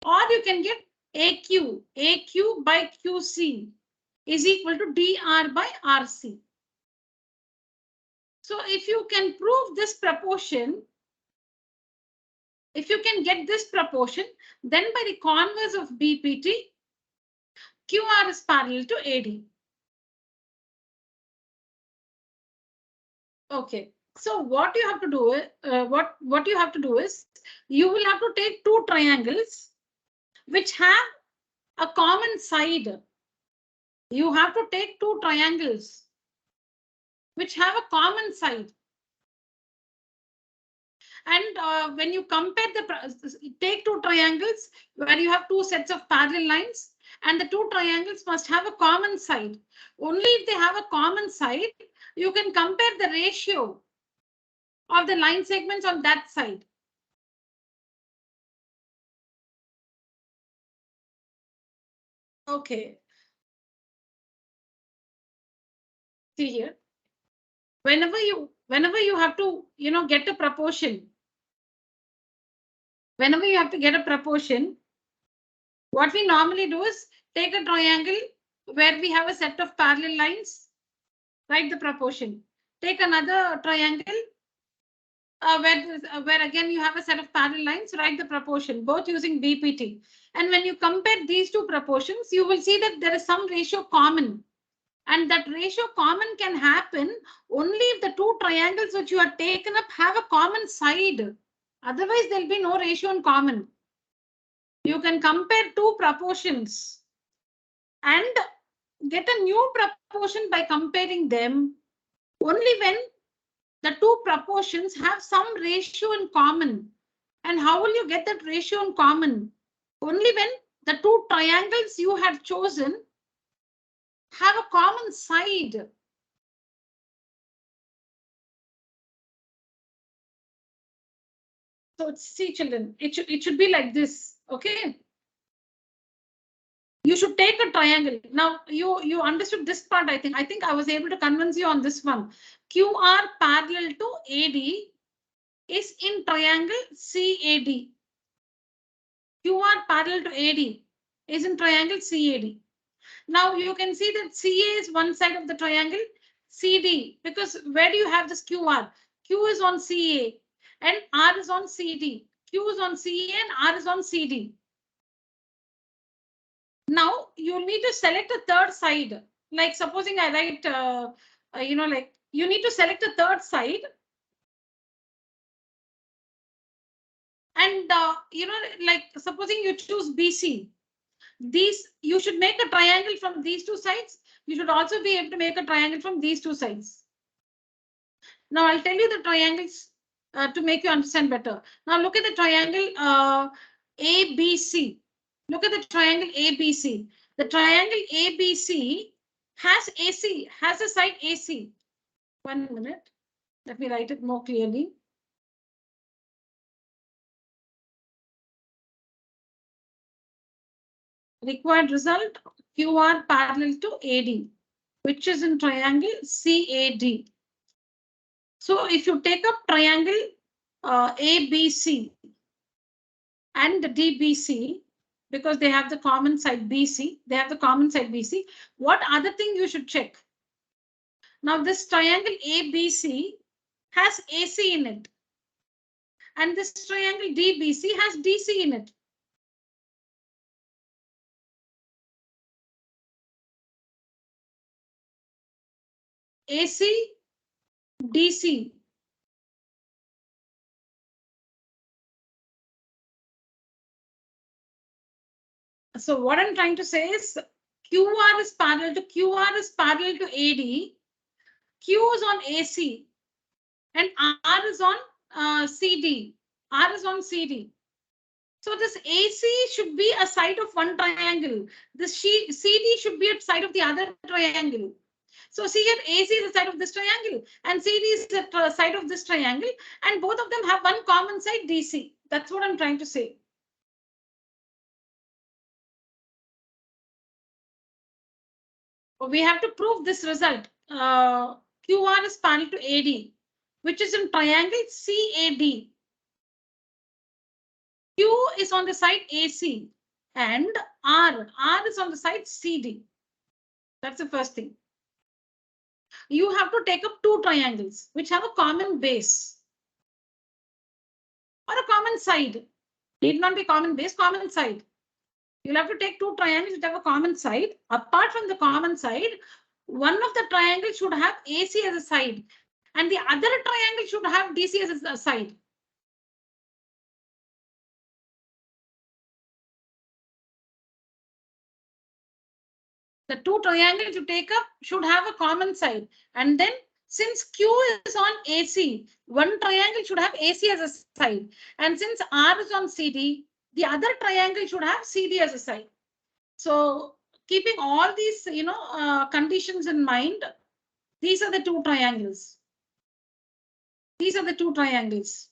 Or you can get AQ by QC is equal to DR by RC. So if you can prove this proportion, if you can get this proportion, then by the converse of BPT, QR is parallel to AD. Okay, so what you have to do is what you have to do is you will have to take two triangles which have a common side. You have to take two triangles which have a common side. And when you compare take two triangles where you have two sets of parallel lines, and the two triangles must have a common side. Only if they have a common side, you can compare the ratio of the line segments on that side. Okay. See here. Whenever you have to, get a proportion. Whenever you have to get a proportion, what we normally do is take a triangle where we have a set of parallel lines, write the proportion. Take another triangle where again you have a set of parallel lines, write the proportion, both using BPT. And when you compare these two proportions, you will see that there is some ratio common. And that ratio common can happen only if the two triangles which you have taken up have a common side. Otherwise, there'll be no ratio in common. You can compare two proportions and get a new proportion by comparing them only when the two proportions have some ratio in common. And how will you get that ratio in common? Only when the two triangles you had chosen have a common side. So see, children, it should be like this, okay? You should take a triangle. Now you understood this part, I think. I think I was able to convince you on this one. QR parallel to AD is in triangle CAD. QR parallel to AD is in triangle CAD. Now you can see that CA is one side of the triangle, CD, because where do you have this QR? Q is on CA and R is on CD. Q is on CA and R is on CD. Now you need to select a third side. Like supposing I write, like you need to select a third side. And, like supposing you choose BC. You should make a triangle from these two sides. You should also be able to make a triangle from these two sides. Now I'll tell you the triangles to make you understand better. Now look at the triangle ABC. Look at the triangle ABC. The triangle ABC has AC, has a side AC. 1 minute. Let me write it more clearly. Required result, QR parallel to AD, which is in triangle CAD. So if you take up triangle ABC and DBC, because they have the common side BC, what other thing you should check? Now this triangle ABC has AC in it. And this triangle DBC has DC in it. AC, DC. So what I'm trying to say is QR is parallel to QR is parallel to AD. Q is on AC and R is on CD. R is on CD. So this AC should be a side of one triangle. This CD should be a side of the other triangle. So see here, AC is the side of this triangle and CD is the side of this triangle, and both of them have one common side, DC. That's what I'm trying to say. We have to prove this result. QR is parallel to AD, which is in triangle CAD. Q is on the side AC and R is on the side CD. That's the first thing. You have to take up two triangles which have a common base or a common side. Need not be common base, common side. You'll have to take two triangles which have a common side. Apart from the common side, one of the triangles should have AC as a side and the other triangle should have DC as a side. The two triangles you take up should have a common side. And then since Q is on AC, one triangle should have AC as a side. And since R is on CD, the other triangle should have CD as a side. So keeping all these, conditions in mind, these are the two triangles. These are the two triangles.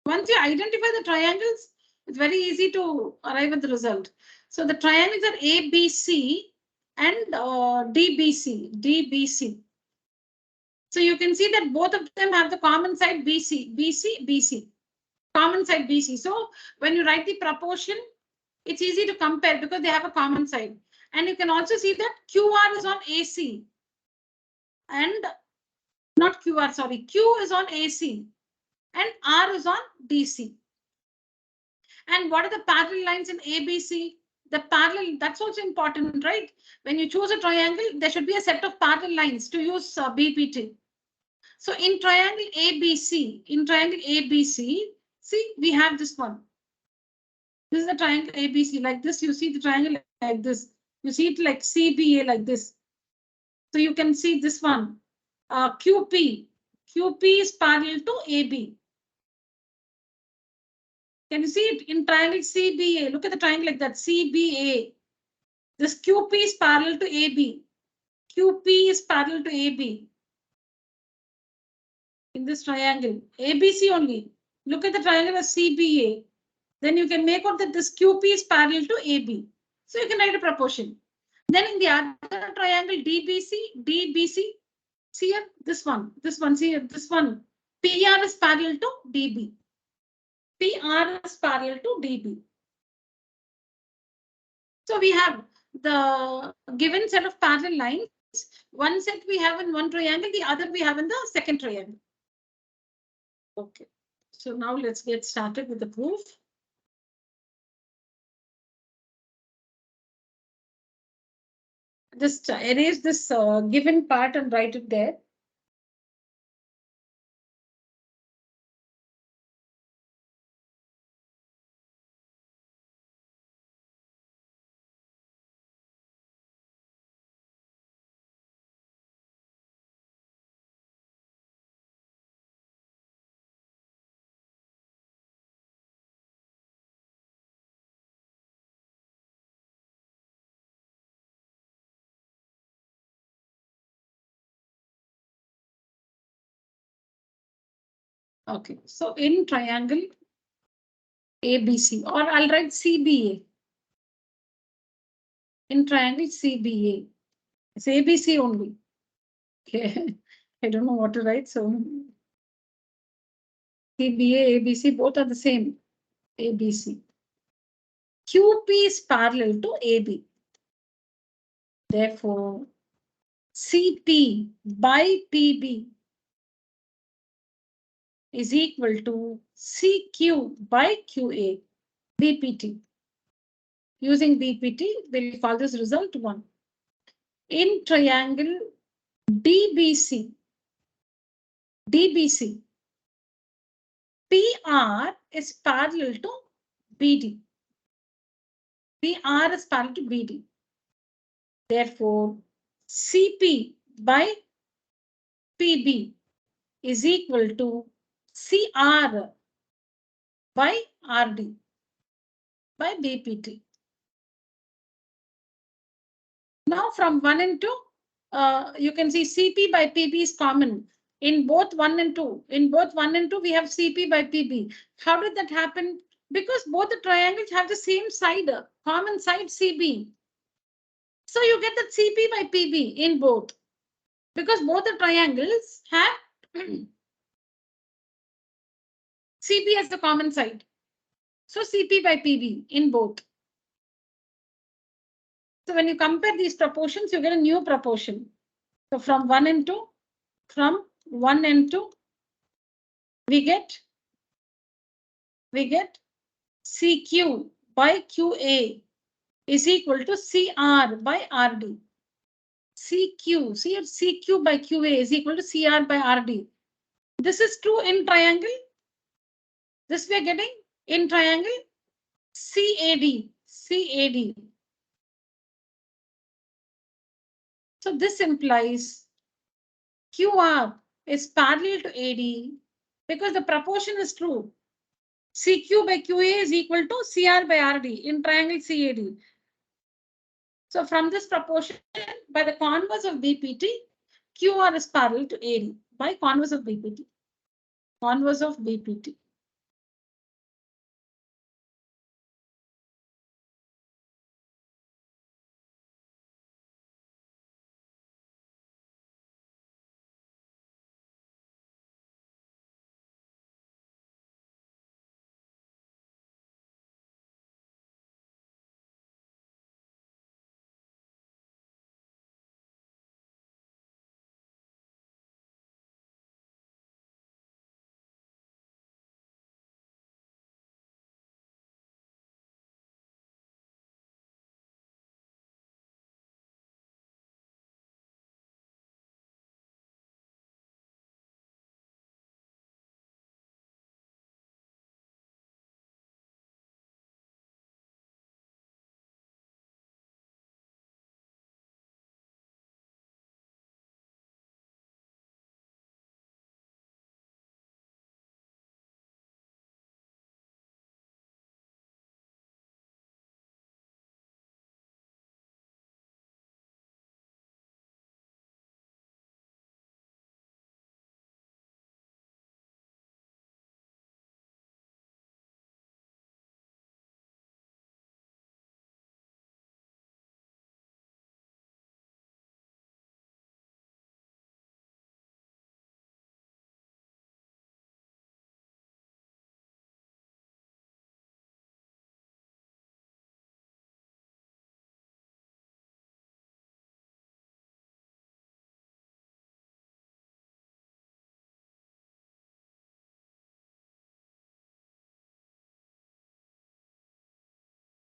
Once you identify the triangles, it's very easy to arrive at the result. So the triangles are ABC and DBC. So you can see that both of them have the common side BC. Common side BC. So when you write the proportion, it's easy to compare because they have a common side. And you can also see that QR is on AC. And not QR, sorry, Q is on AC. And R is on DC. And what are the parallel lines in ABC? The parallel, that's also important, right? When you choose a triangle, there should be a set of parallel lines to use BPT. So in triangle ABC, see, we have this one. This is the triangle ABC like this. You see the triangle like this. You see it like CBA like this. So you can see this one, QP. QP is parallel to AB. Can you see it in triangle CBA? Look at the triangle like that, CBA. This QP is parallel to AB. QP is parallel to AB. In this triangle, ABC only. Look at the triangle as CBA. Then you can make out that this QP is parallel to AB. So you can write a proportion. Then in the other triangle DBC, see here, this one, see here, this one. PR is parallel to DB. PR is parallel to DB. So we have the given set of parallel lines. One set we have in one triangle, the other we have in the second triangle. Okay, so now let's get started with the proof. Just erase this given part and write it there. Okay, so in triangle ABC, or I'll write CBA. In triangle CBA, it's ABC only. Okay, I don't know what to write, so CBA, ABC, both are the same. ABC. QP is parallel to AB. Therefore, CP by PB is equal to CQ by QA, BPT. Using BPT, we'll call this result 1. In triangle DBC, PR is parallel to BD. PR is parallel to BD. Therefore, CP by PB is equal to CR by RD by BPT. Now from 1 and 2, you can see CP by PB is common in both 1 and 2. In both 1 and 2, we have CP by PB. How did that happen? Because both the triangles have the same side, common side CB. So you get that CP by PB in both. Because both the triangles have CP as the common side. So CP by PB in both. So when you compare these proportions, you get a new proportion. So from 1 and 2, we get CQ by QA is equal to CR by RD. CQ by QA is equal to CR by RD. This is true in triangle. This we are getting in triangle CAD. So this implies QR is parallel to AD because the proportion is true. CQ by QA is equal to CR by RD in triangle CAD. So from this proportion, by the converse of BPT, QR is parallel to AD by converse of BPT. Converse of BPT.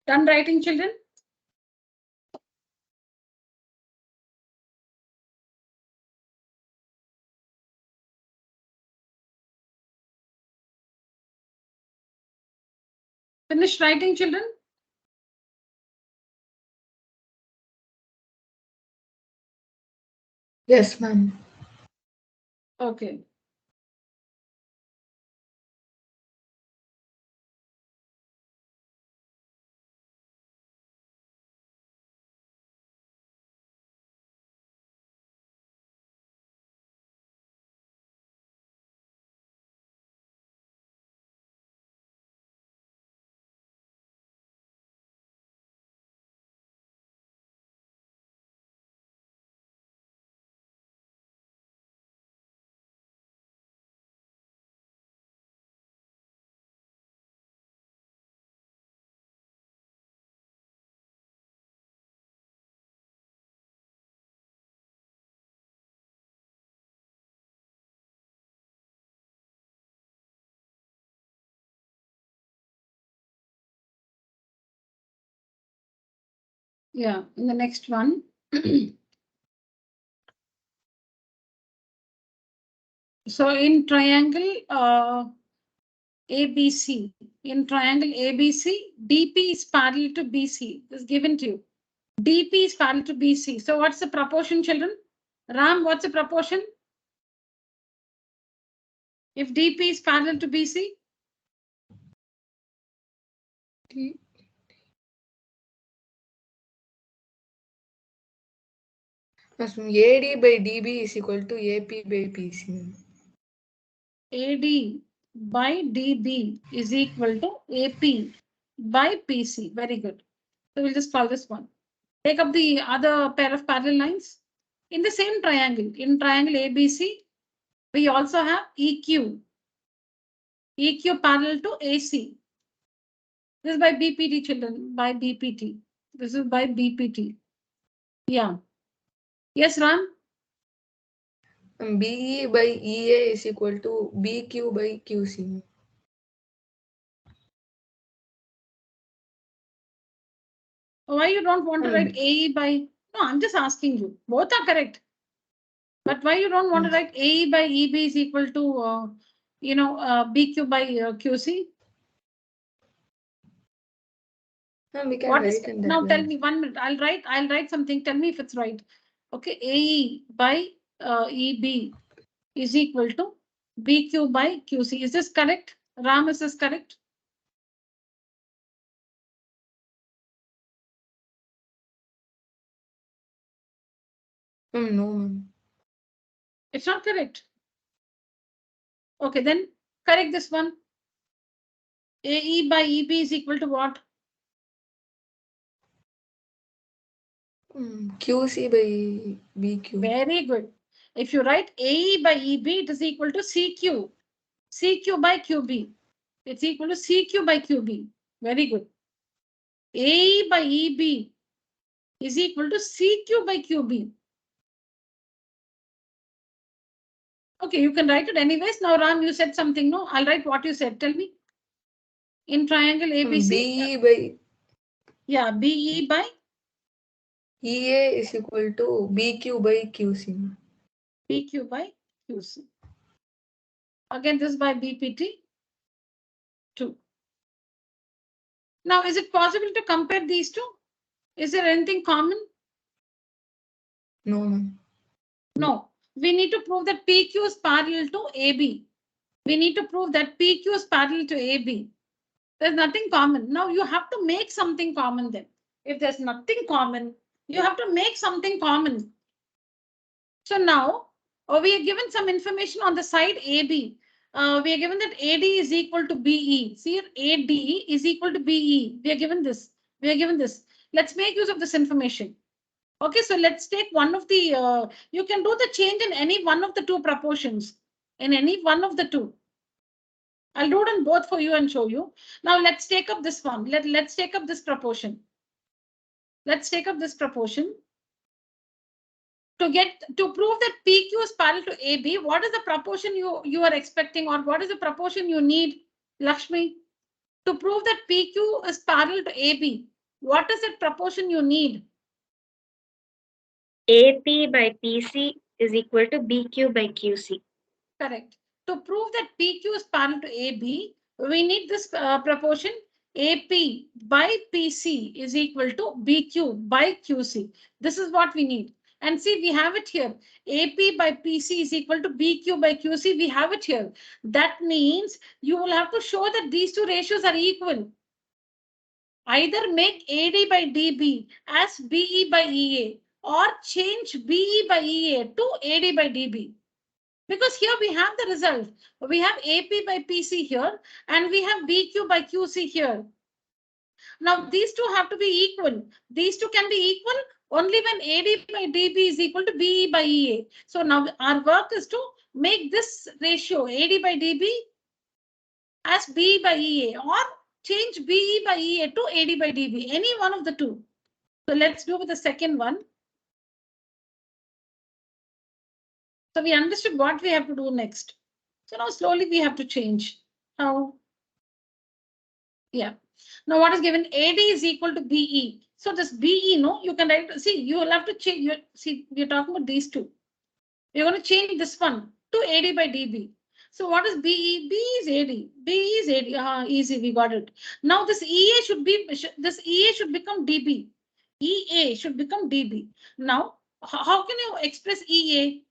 Done writing, children? Finished writing, children? Yes, ma'am. Okay. Yeah, in the next one. So in triangle ABC, in triangle ABC, DP is parallel to BC. This is given to you. DP is parallel to BC. So what's the proportion, children? Ram, what's the proportion? If DP is parallel to BC? AD by DB is equal to AP by PC. AD by DB is equal to AP by PC. Very good. So we'll just call this one. Take up the other pair of parallel lines. In the same triangle, in triangle ABC, we also have EQ. EQ parallel to AC. This is by BPT, children, by BPT. This is by BPT. Yeah. Yes, Ram? BE by EA is equal to BQ by QC. Why you don't want to write AE by? No, I'm just asking you. Both are correct. But why you don't want to write AE by EB is equal to, BQ by QC? We can What write is in that now? way. Tell me 1 minute. I'll write something. Tell me if it's right. Okay, AE by EB is equal to BQ by QC. Is this correct? Ram, is this correct? No, ma'am. It's not correct. Okay, then correct this one. AE by EB is equal to what? QC by BQ. Very good. If you write AE by EB, it is equal to CQ. CQ by QB. It's equal to CQ by QB. Very good. AE by EB is equal to CQ by QB. Okay, you can write it anyways. Now, Ram, you said something. No, I'll write what you said. Tell me. In triangle ABC. BE by. Yeah, BE by. EA is equal to BQ by QC. BQ by QC. Again, this by BPT 2. Now, is it possible to compare these two? Is there anything common? No, ma'am. No. We need to prove that PQ is parallel to AB. We need to prove that PQ is parallel to AB. There's nothing common. Now, you have to make something common then. If there's nothing common, you have to make something common. So now, we are given some information on the side AB. We are given that AD is equal to BE. See here, AD is equal to BE. We are given this. We are given this. Let's make use of this information. Okay, so let's take one of the, you can do the change in any one of the two proportions. In any one of the two. I'll do it in both for you and show you. Now let's take up this one. Let's take up this proportion. Let's take up this proportion. To prove that PQ is parallel to AB, what is the proportion you are expecting, or what is the proportion you need, Lakshmi? To prove that PQ is parallel to AB, what is that proportion you need? AP by PC is equal to BQ by QC. Correct. To prove that PQ is parallel to AB, we need this proportion AP by PC is equal to BQ by QC. This is what we need. And see, we have it here. AP by PC is equal to BQ by QC. We have it here. That means you will have to show that these two ratios are equal. Either make AD by DB as BE by EA or change BE by EA to AD by DB. Because here we have the result. We have AP by PC here and we have BQ by QC here. Now these two have to be equal. These two can be equal only when AD by DB is equal to BE by EA. So now our work is to make this ratio AD by DB as BE by EA or change BE by EA to AD by DB, any one of the two. So let's do with the second one. So we understood what we have to do next. So now slowly we have to change. How? Yeah. Now what is given? AD is equal to BE. So this BE, no, you can write, see, you will have to change, see, we're talking about these two. We're going to change this one to AD by DB. So what is BE? B is AD. B is AD. Easy, we got it. Now this EA should be, this EA should become DB. EA should become DB. Now, how can you express EA?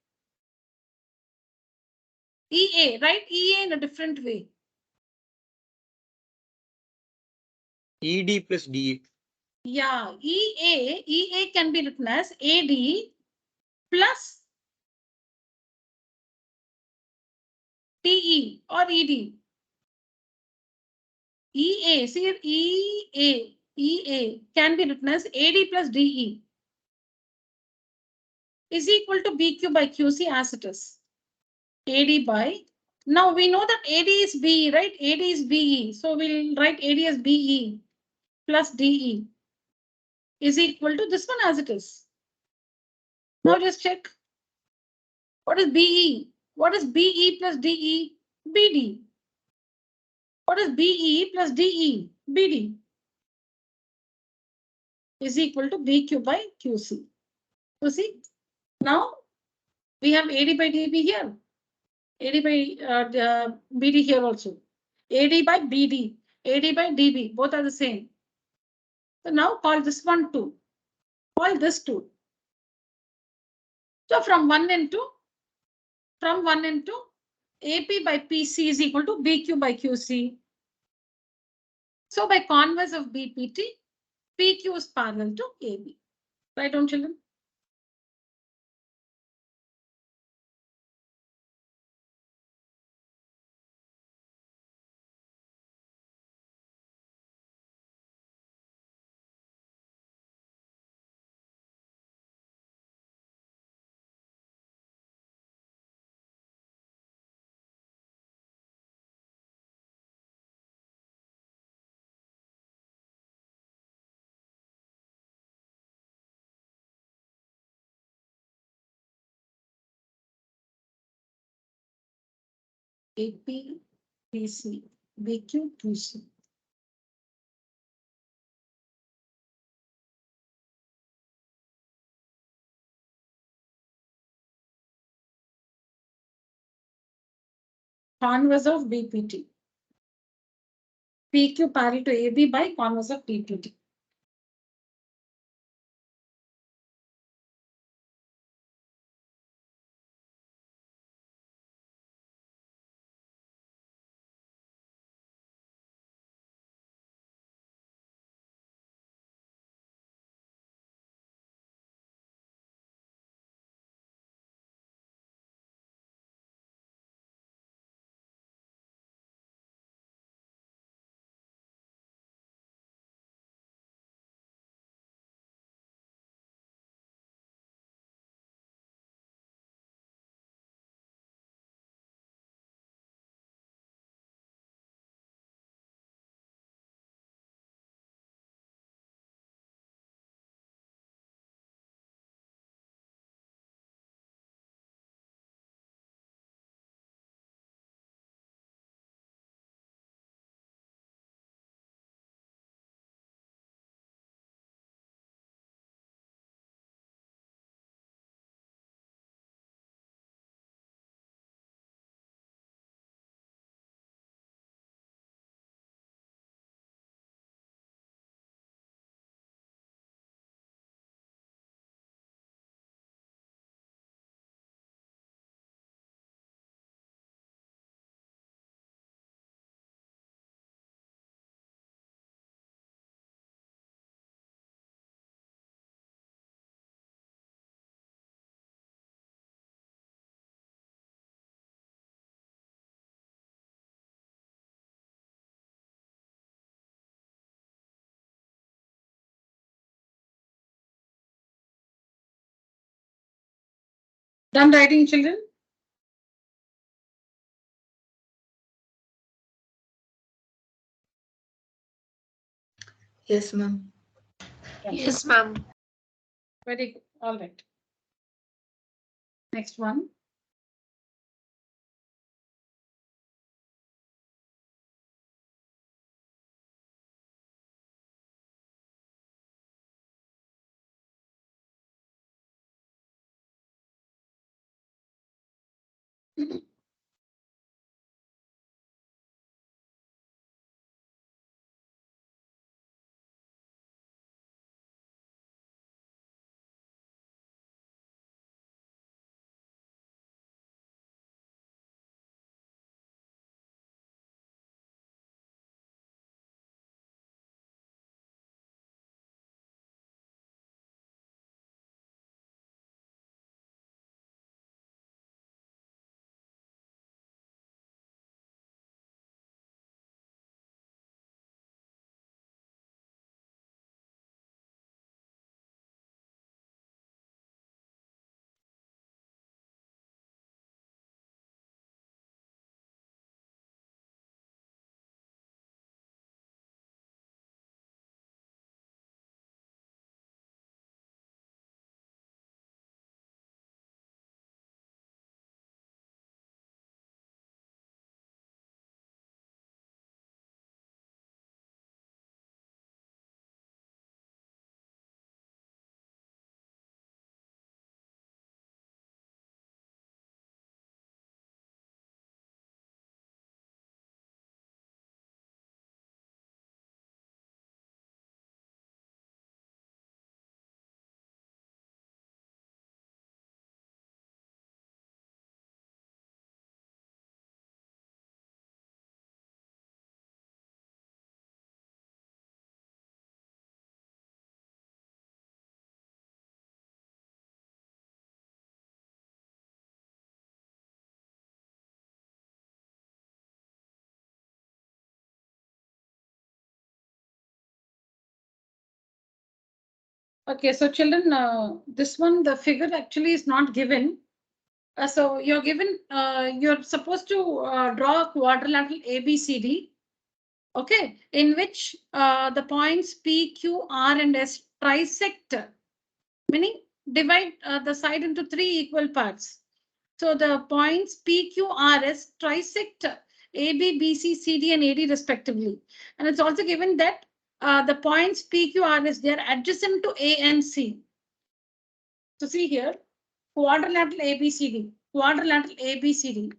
EA, right? EA in a different way. ED plus DE. Yeah, EA can be written as AD plus DE or ED. EA, see EA can be written as AD plus DE is equal to BQ by QC as it is. AD by, now we know that AD is BE, right? AD is BE. So we'll write AD as BE plus DE is equal to this one as it is. Now just check. What is BE? What is BE plus DE? BD. What is BE plus DE? BD is equal to BQ by QC. You see, now we have AD by DB here, AD by BD here also, AD by BD, AD by DB, both are the same. So now call this one 2, call this 2. So from 1 into AP by PC is equal to BQ by QC. So by converse of BPT, PQ is parallel to AB. Right on, children? AP, PC, BQ, QC. Converse of BPT. PQ parallel to AB by converse of BPT. Done writing, children? Yes, ma'am. Yes, ma'am. Very good. All right. Next one. Okay, so children, this one, the figure actually is not given. So you're given, you're supposed to draw a quadrilateral ABCD, okay, in which the points P, Q, R, and S trisect, meaning divide the side into 3 equal parts. So the points P, Q, R, S trisect AB, BC, CD, and AD respectively. And it's also given that the points P, Q, R, S, they are adjacent to A and C. So see here, quadrilateral ABCD, quadrilateral ABCD.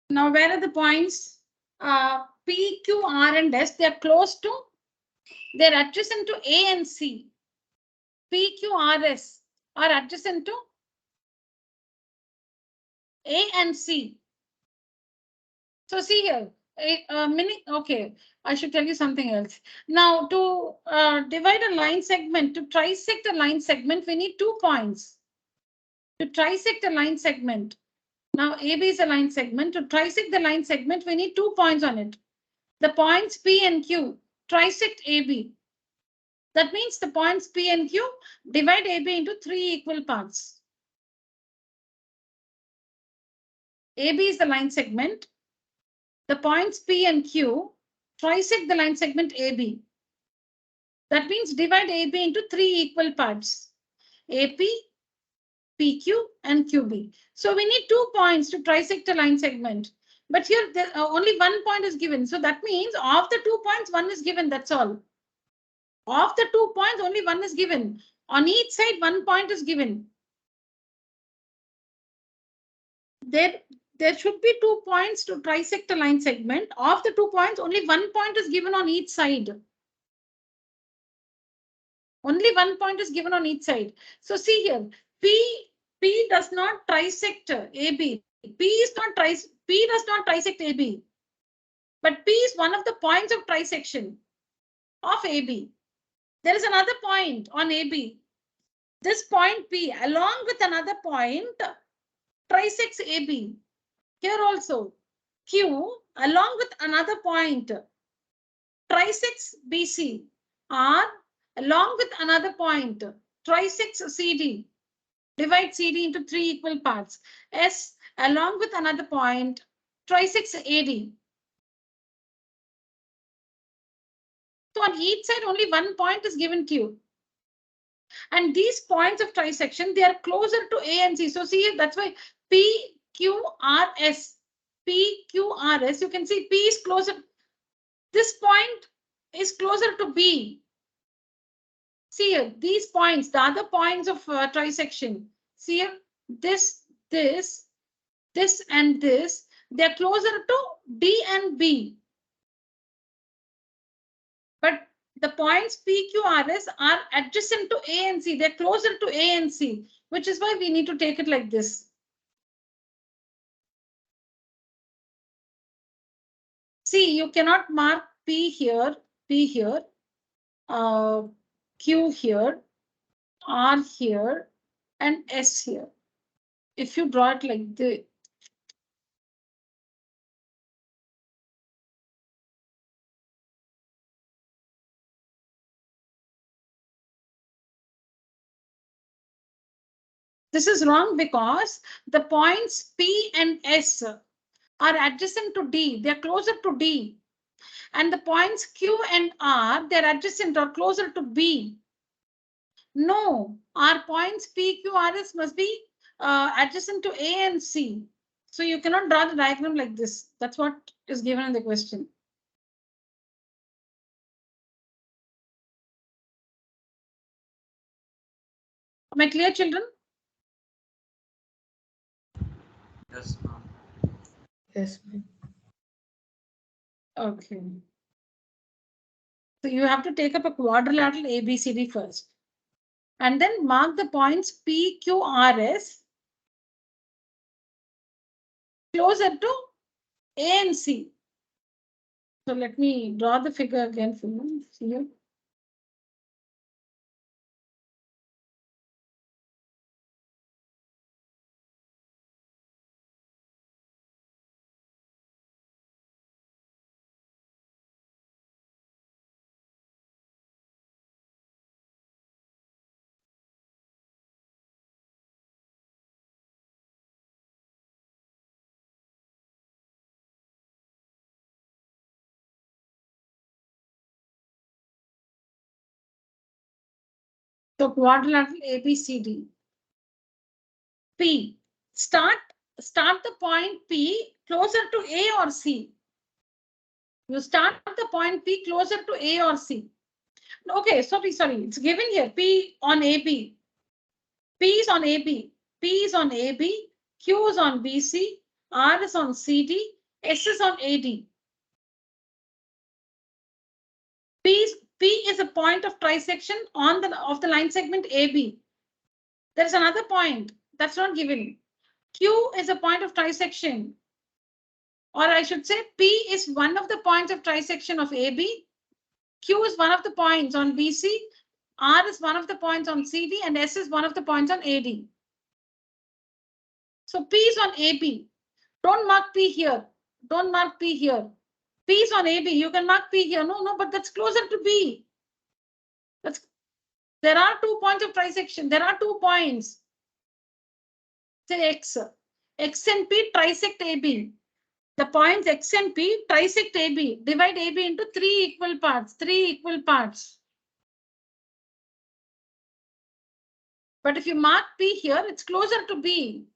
Now, where are the points? P, Q, R, and S, they're close to, they're adjacent to A and C. P, Q, R, S are adjacent to A and C. So see here, okay, I should tell you something else. Now, to divide a line segment, to trisect a line segment, we need 2 points. To trisect a line segment, now AB is a line segment. To trisect the line segment, we need 2 points on it. The points P and Q trisect AB. That means the points P and Q divide AB into 3 equal parts. AB is the line segment. The points P and Q trisect the line segment AB. That means divide AB into 3 equal parts. AP, PQ, and QB. So we need 2 points to trisect a line segment. But here only 1 point is given. So that means of the 2 points, 1 is given. That's all. Of the 2 points, only 1 is given. On each side, 1 point is given. There should be 2 points to trisect a line segment. Of the 2 points, only 1 point is given on each side. Only 1 point is given on each side. So see here, P does not trisect AB. P does not trisect AB. But P is one of the points of trisection of AB. There is another point on AB. This point P, along with another point, trisects AB. Here also, Q, along with another point, trisects BC. R, along with another point, trisects CD. Divide CD into 3 equal parts. S, along with another point, trisects AD. So on each side, only one point is given Q. And these points of trisection, they are closer to A and C. So see, that's why PQRS, PQRS, you can see P is closer. This point is closer to B. See here, these points, the other points of trisection. See here, this, and this, they're closer to D and B. But the points PQRS are adjacent to A and C. They're closer to A and C, which is why we need to take it like this. See, you cannot mark P here, Q here, R here, and S here. If you draw it like this, this is wrong because the points P and S are adjacent to D. They're closer to D. And the points Q and R, they're adjacent or closer to B. No, our points P, Q, R, S must be adjacent to A and C. So you cannot draw the diagram like this. That's what is given in the question. Am I clear, children? Yes, ma'am. Yes, ma'am. Okay. So you have to take up a quadrilateral ABCD first. And then mark the points P, Q, R, S closer to A and C. So let me draw the figure again for you. See here. So quadrilateral ABCD. P. Start the point P closer to A or C. You start the point P closer to A or C. Okay, sorry. It's given here. P on AB. P is on AB. P is on AB. Q is on BC. R is on CD. S is on AD. P is a point of trisection on the line segment AB. There is another point that's not given. Q is a point of trisection. Or I should say P is one of the points of trisection of AB. Q is one of the points on BC. R is one of the points on CD and S is one of the points on AD. So P is on AB. Don't mark P here. Don't mark P here. P is on AB. You can mark P here. No, but that's closer to B. There are 2 points of trisection. There are 2 points. Say X. X and P trisect AB. The points X and P trisect AB. Divide AB into 3 equal parts. 3 equal parts. But if you mark P here, it's closer to B.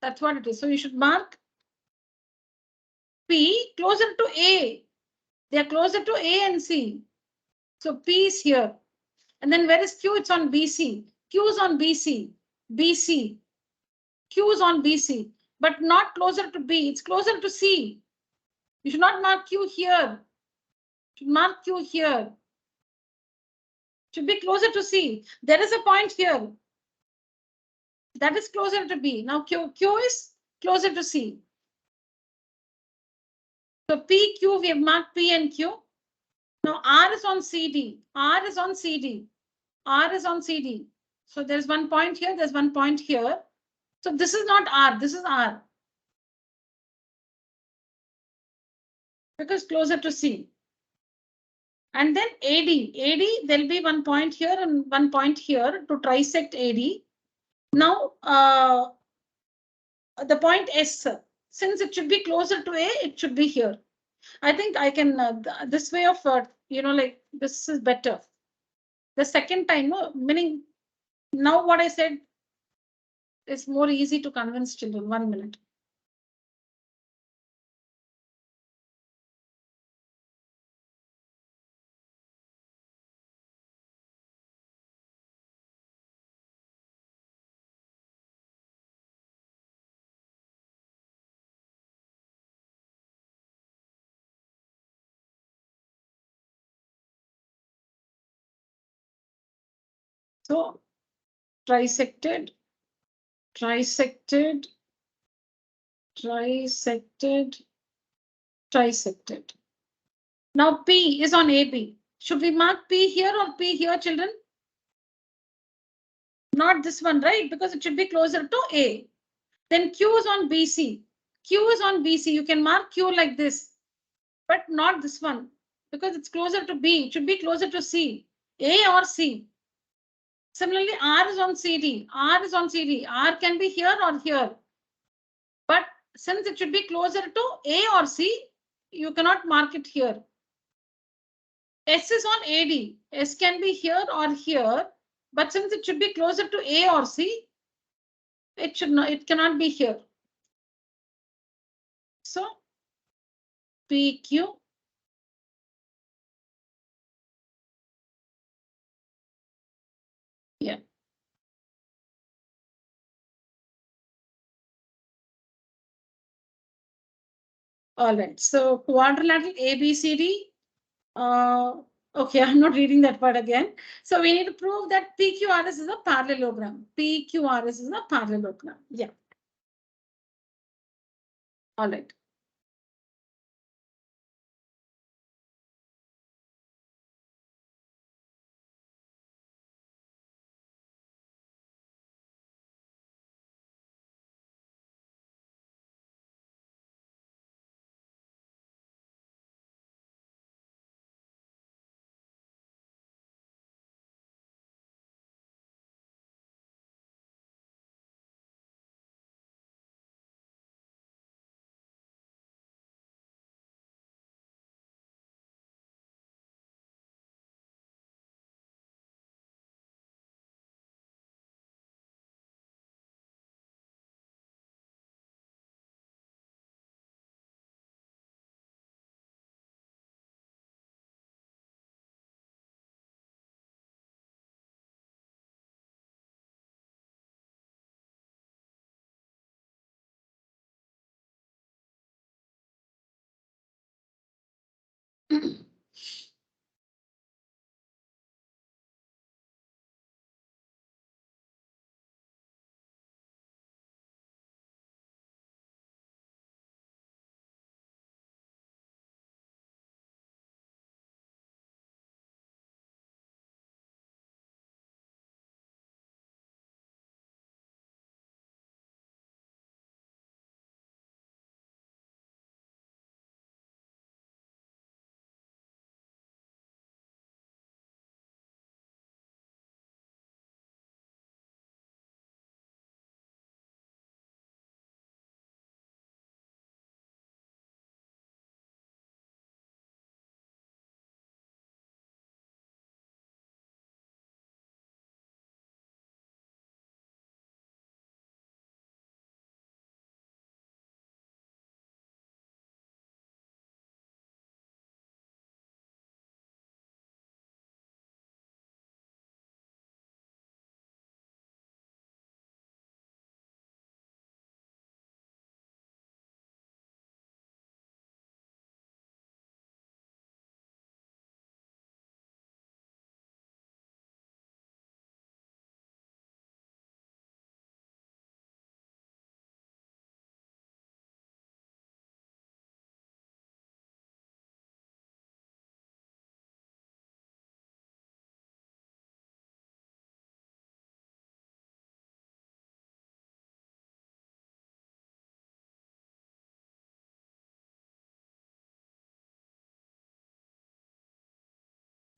That's what it is. So you should mark P closer to A. They are closer to A and C. So P is here. And then where is Q? It's on BC. Q is on BC. BC. Q is on BC. But not closer to B. It's closer to C. You should not mark Q here. You should mark Q here. Should be closer to C. There is a point here. That is closer to B. Now Q is closer to C. So P, Q, we have marked P and Q. Now R is on CD. R is on CD. R is on CD. So there's one point here. There's one point here. So this is not R. This is R. Because closer to C. And then AD. There'll be one point here and one point here to trisect AD. Now, the point S, since it should be closer to A, it should be here. I think I can, this way of, like this is better. The second time, meaning now what I said is more easy to convince children. 1 minute. So trisected, trisected, trisected, trisected. Now P is on AB. Should we mark P here or P here, children? Not this one, right? Because it should be closer to A. Then Q is on BC. Q is on BC. You can mark Q like this, but not this one because it's closer to B. It should be closer to C, A or C. Similarly, R is on CD. R is on CD. R can be here or here. But since it should be closer to A or C, you cannot mark it here. S is on AD. S can be here or here, but since it should be closer to A or C, it should not, it cannot be here. So PQ. Yeah. All right. So quadrilateral ABCD. Okay, I'm not reading that part again. So we need to prove that PQRS is a parallelogram. PQRS is a parallelogram. Yeah. All right.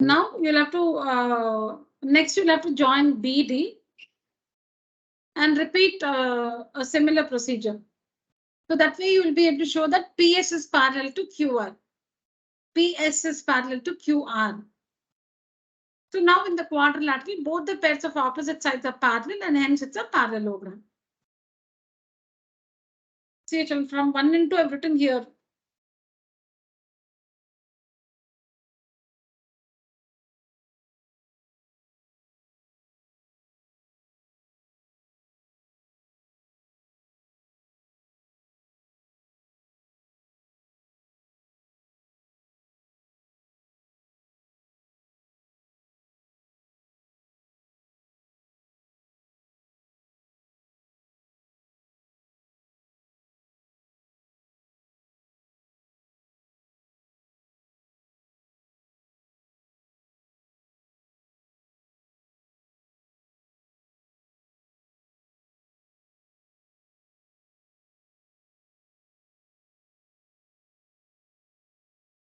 Now you'll have to, next you'll have to join BD and repeat a similar procedure. So that way you will be able to show that PS is parallel to QR. PS is parallel to QR. So now in the quadrilateral, both the pairs of opposite sides are parallel and hence it's a parallelogram. See, from 1 and 2 I've written here.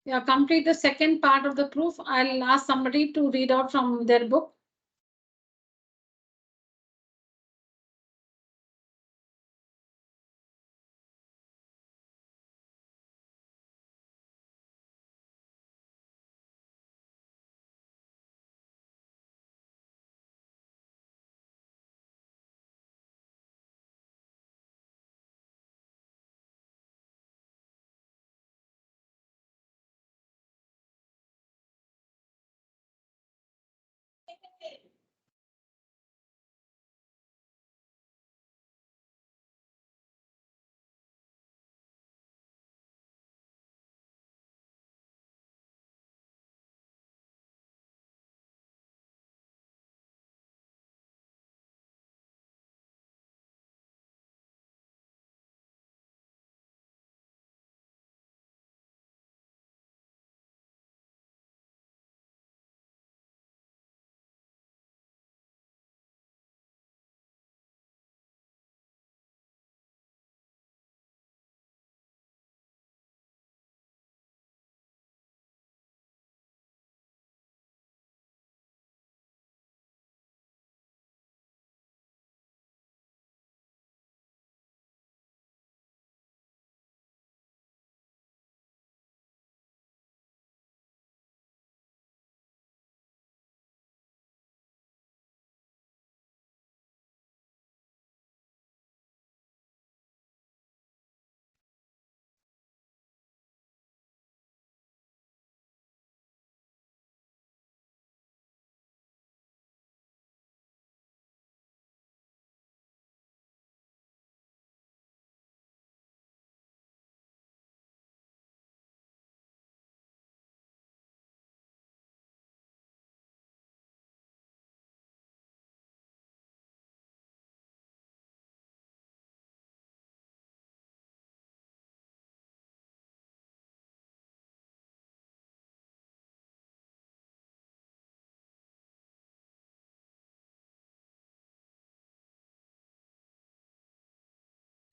Yeah, complete the second part of the proof. I'll ask somebody to read out from their book.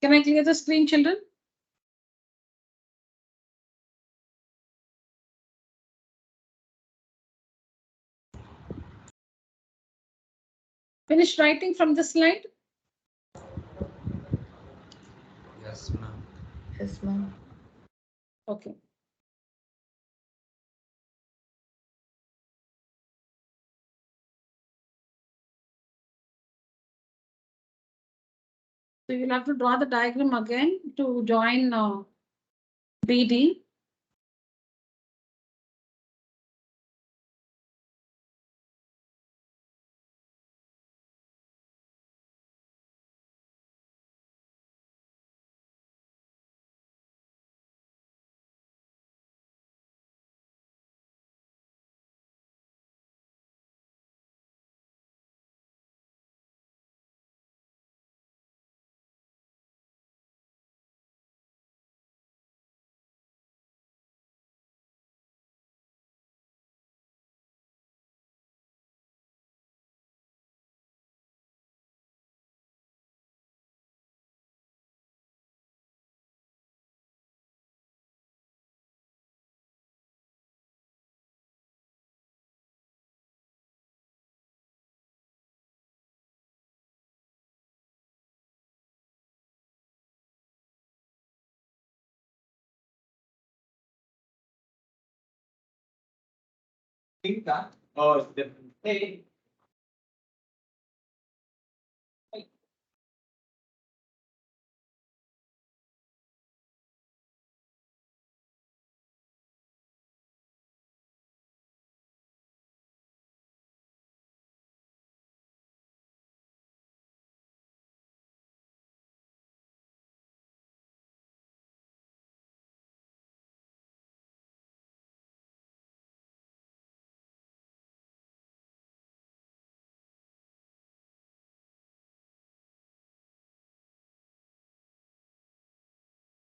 Can I clear the screen, children? Finish writing from the slide? Yes, ma'am. Yes, ma'am. Okay. So you'll have to draw the diagram again to join BD. think that they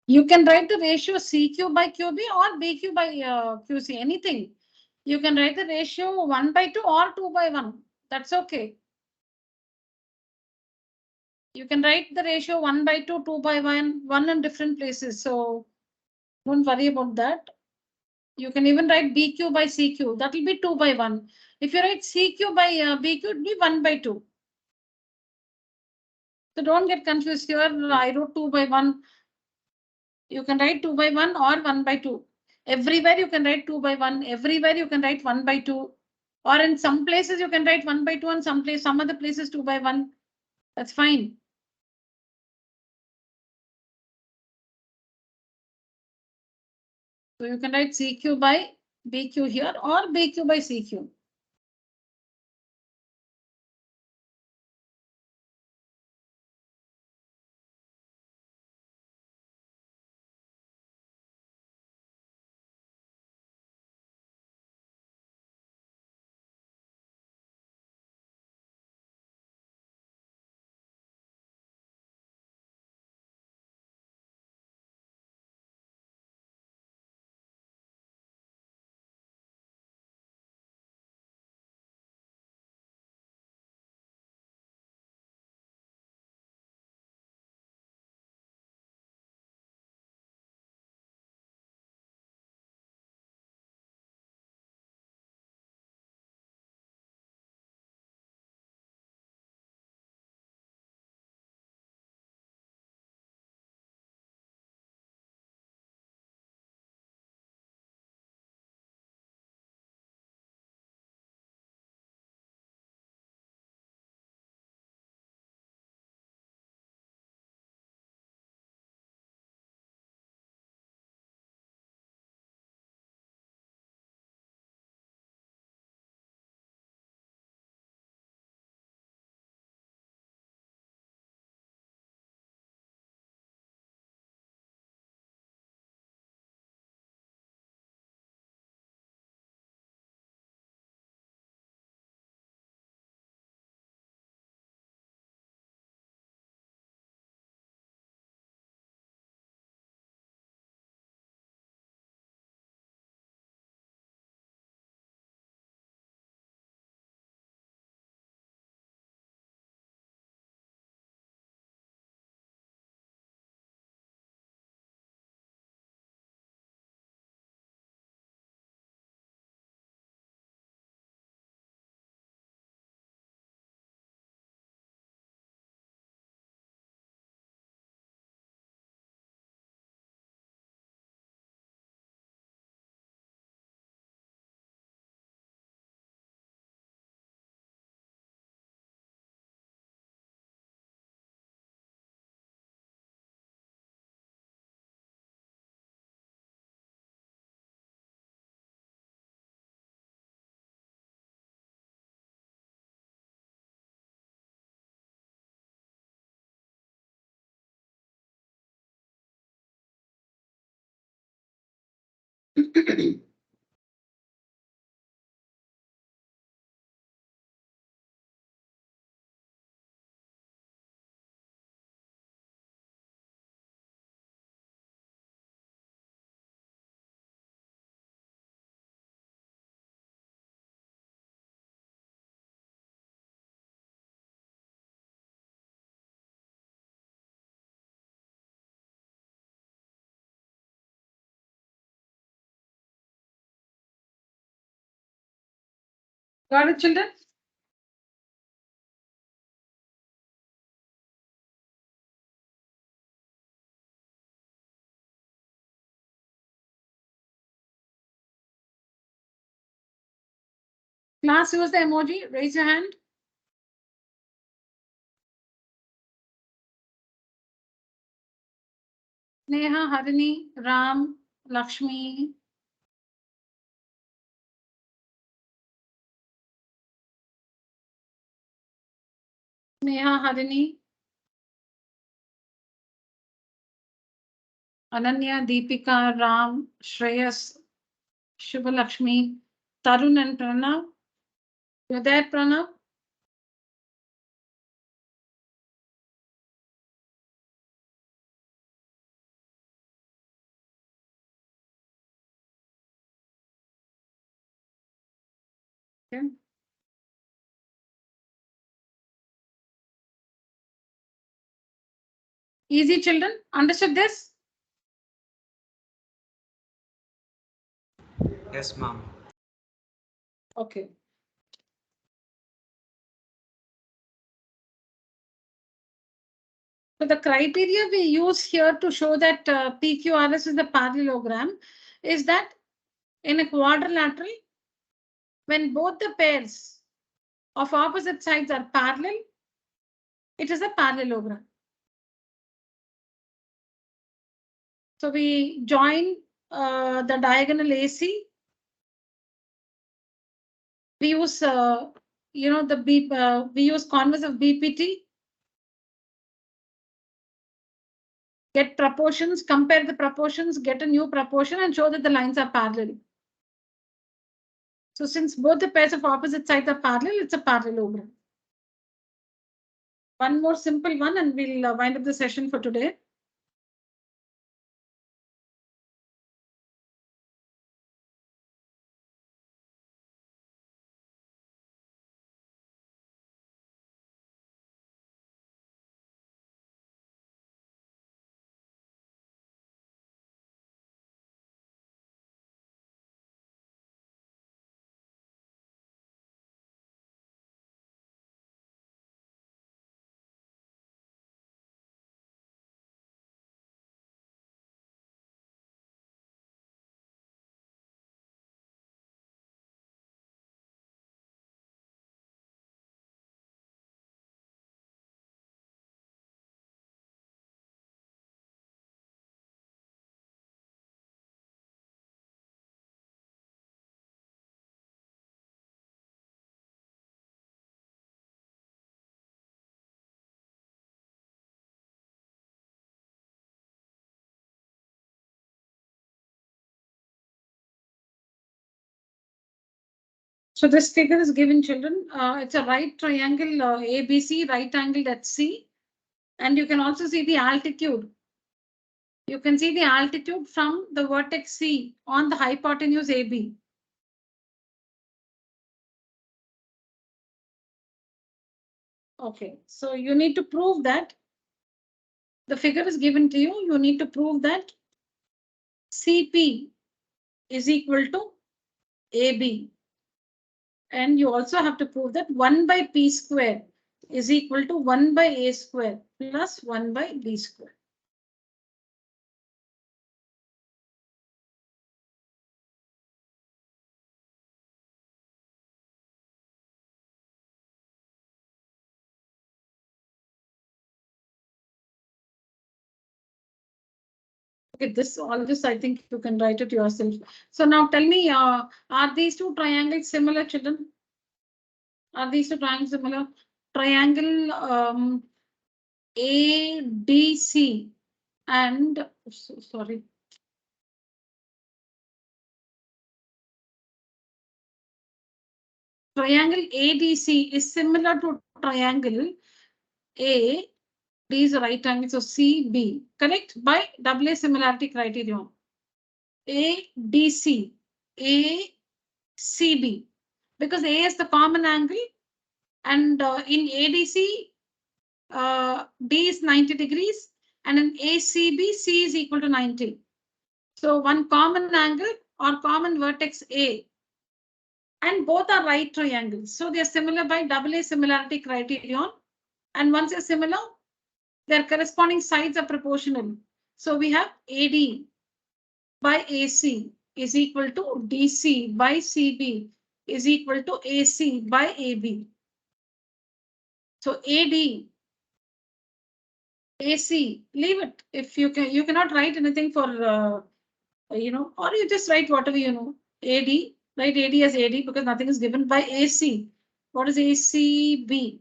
You can write the ratio CQ by QB or BQ by QC, anything. You can write the ratio 1/2 or 2/1. That's okay. You can write the ratio 1/2, 2/1, one in different places. So don't worry about that. You can even write BQ by CQ. That will be 2/1. If you write CQ by BQ, it will be 1/2. So don't get confused here. I wrote 2/1. You can write 2/1 or 1/2. Everywhere you can write 2/1. Everywhere you can write 1/2. Or in some places you can write 1/2 and some other places 2/1. That's fine. So you can write CQ by BQ here or BQ by CQ. Got it, children? Class, use the emoji. Raise your hand. Neha, Harini, Ram, Lakshmi. Neha, Harini. Ananya, Deepika, Ram, Shreyas, Shubha Lakshmi, Tarun and Pranav. You're there, Pranav? Okay. Easy, children. Understood this? Yes, ma'am. Okay. So the criteria we use here to show that PQRS is the parallelogram is that in a quadrilateral, when both the pairs of opposite sides are parallel, it is a parallelogram. So we join the diagonal AC. We use, we use converse of BPT. Get proportions, compare the proportions, get a new proportion and show that the lines are parallel. So since both the pairs of opposite sides are parallel, it's a parallelogram. One more simple one and we'll wind up the session for today. So this figure is given, children. It's a right triangle ABC, right angled at C. And you can also see the altitude. You can see the altitude from the vertex C on the hypotenuse AB. Okay, so you need to prove that the figure is given to you. You need to prove that CP is equal to AB. And you also have to prove that 1 by P square is equal to 1 by A square plus 1 by B square. Okay, all this I think you can write it yourself. So now tell me, are these two triangles similar, children? Are these two triangles similar? Triangle ADC and sorry. Triangle ADC is similar to triangle A. D is a right angle, so CB, correct? By AA similarity criterion. ADC, ACB, because A is the common angle and in ADC, D is 90 degrees and in ACB, C is equal to 90. So one common angle or common vertex A and both are right triangles. So they are similar by AA similarity criterion. And once they're similar, their corresponding sides are proportional. So we have AD by AC is equal to DC by CB is equal to AC by AB. So AD, AC, leave it. If you can, you cannot write anything for, or you just write whatever you know. AD, write AD as AD because nothing is given by AC. What is ACB?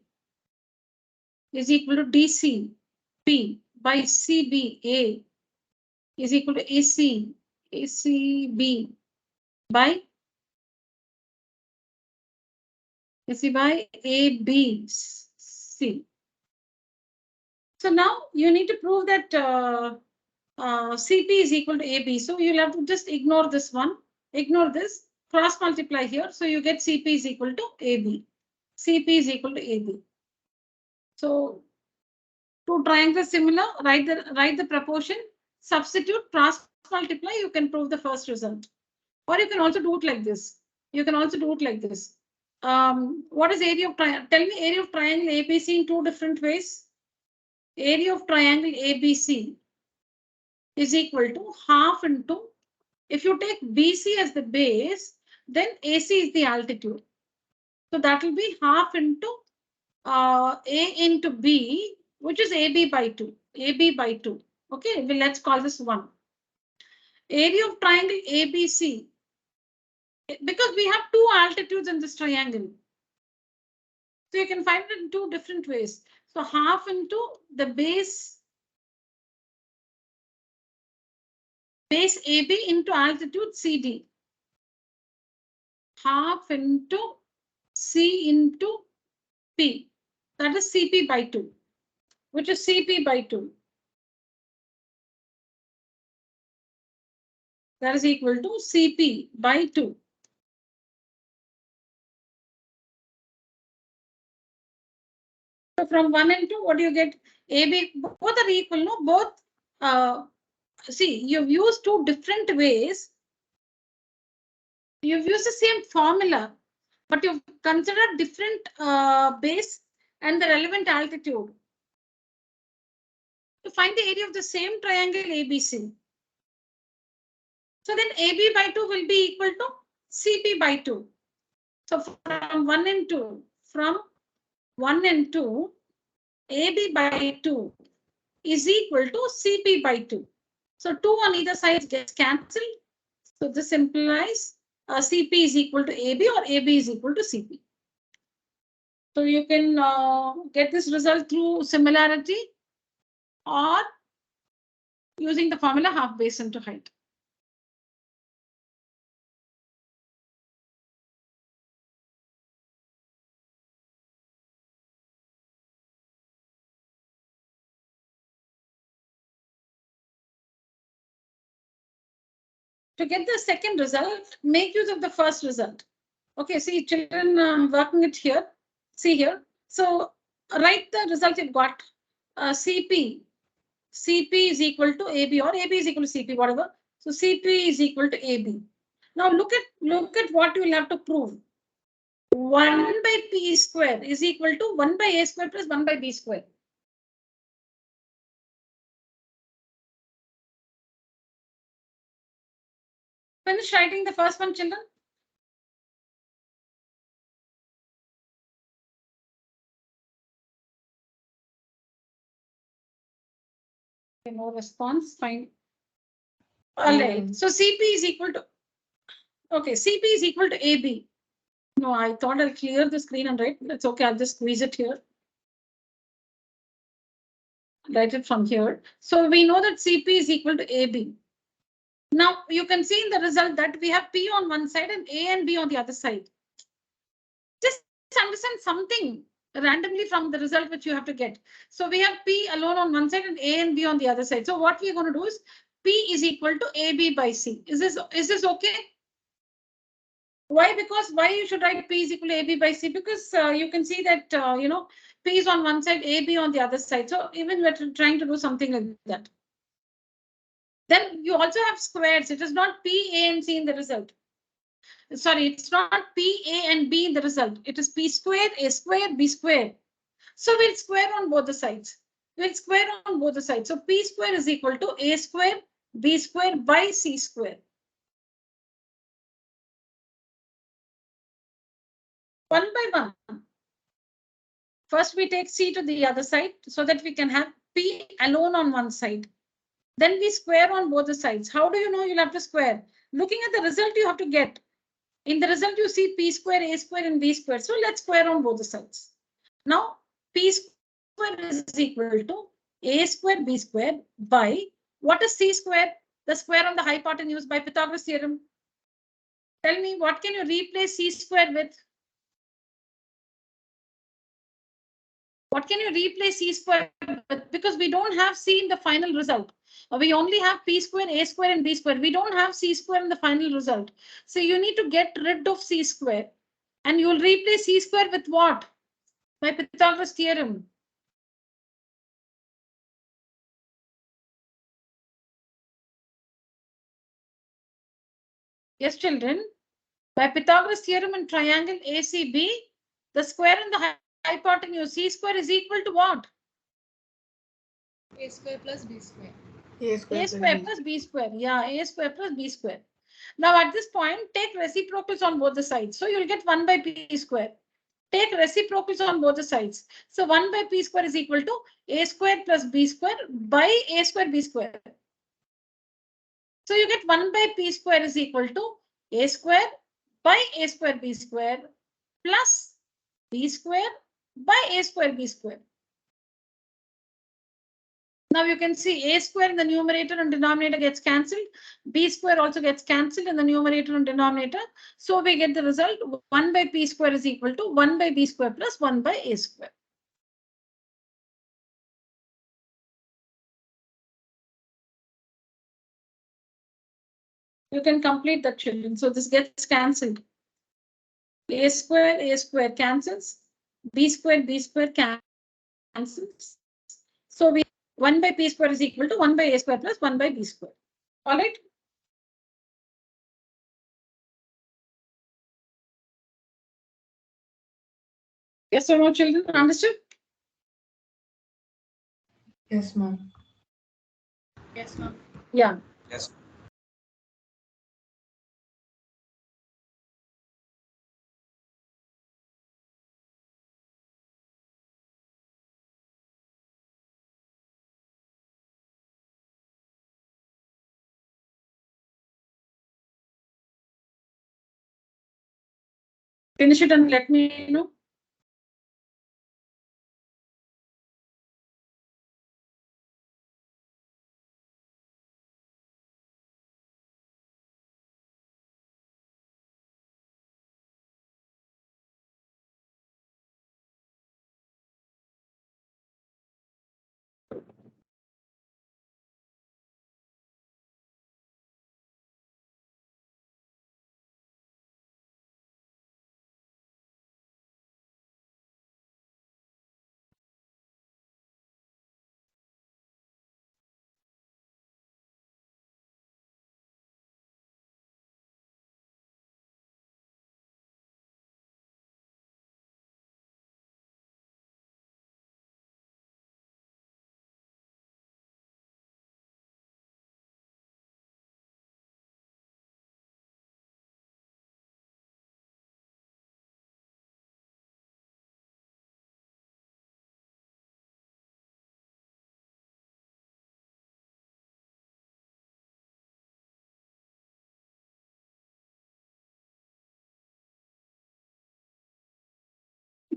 Is equal to DCB by CBA is equal to ACB by AC by ABC. So now you need to prove that CP is equal to AB. So you'll have to just ignore this one, ignore this, cross multiply here. So you get CP is equal to AB. CP is equal to AB. So two triangles similar, write the proportion, substitute, cross multiply, you can prove the first result. Or you can also do it like this. You can also do it like this. What is area of triangle? Tell me area of triangle ABC in two different ways. Area of triangle ABC is equal to half into, if you take BC as the base, then AC is the altitude. So that will be half into A into B, which is AB by 2. AB by 2. Okay, well, let's call this 1. Area of triangle ABC, because we have two altitudes in this triangle. So you can find it in two different ways. So half into the base AB into altitude CD. Half into C into P. That is CP by 2, which is CP by 2. That is equal to CP by 2. So from 1 and 2, what do you get? AB, both are equal, no? Both, see, you've used two different ways. You've used the same formula, but you've considered different base and the relevant altitude to find the area of the same triangle ABC. So then AB by 2 will be equal to CP by 2. So from 1 and 2, from 1 and 2, AB by 2 is equal to CP by 2. So 2 on either side gets cancelled. So this implies CP is equal to AB or AB is equal to CP. So you can get this result through similarity or using the formula half base into height. To get the second result, make use of the first result. Okay, see children, I'm working it here. See here. So write the result you've got. CP is equal to AB or AB is equal to CP, whatever. So CP is equal to AB. Now look at what you will have to prove. 1 by P square is equal to 1 by A square plus 1 by B square. Finish writing the first one, children. Okay, no response, fine. All right, so CP is equal to, okay, CP is equal to AB. No, I thought I'll clear the screen and write. That's okay, I'll just squeeze it here. Write it from here. So we know that CP is equal to AB. Now you can see in the result that we have P on one side and A and B on the other side. Just understand something randomly from the result which you have to get. So we have P alone on one side and A and B on the other side. So what we're going to do is P is equal to AB by C. Is this okay? Why? Because why you should write P is equal to AB by C? Because you can see that, P is on one side, AB on the other side. So even we're trying to do something like that. Then you also have squares. It is not P, A, and C in the result. Sorry, it's not P, A, and B in the result. It is P squared, A squared, B squared. So we'll square on both the sides. We'll square on both the sides. So P square is equal to A square, B square by C square. One by one. First, we take C to the other side so that we can have P alone on one side. Then we square on both the sides. How do you know you'll have to square? Looking at the result you have to get. In the result, you see P square, A square, and B square. So let's square on both the sides. Now, P square is equal to A square, B square by what is C square? The square on the hypotenuse by Pythagoras theorem. Tell me, what can you replace C square with? What can you replace C square with? Because we don't have C in the final result. We only have P square, A square, and B square. We don't have C square in the final result. So you need to get rid of C square. And you will replace C square with what? By Pythagoras theorem. Yes, children. By Pythagoras theorem in triangle ACB, the square and the hypotenuse C square is equal to what? A square plus B square. A square, A square plus B square. Yeah, A square plus B square. Now at this point, take reciprocals on both the sides. So you'll get 1 by P square. Take reciprocals on both the sides. So 1 by P square is equal to A square plus B square by A square B square. So you get 1 by P square is equal to A square by A square B square plus B square by A square B square. Now you can see A square in the numerator and denominator gets cancelled. B square also gets cancelled in the numerator and denominator. So we get the result 1 by P square is equal to 1 by B square plus 1 by A square. You can complete that, children. So this gets cancelled. A square cancels. B square cancels. So we 1 by P square is equal to 1 by A square plus 1 by B square. All right. Yes or no, children? Understood? Yes, ma'am. Yes, ma'am. Yeah. Yes. Finish it and let me know.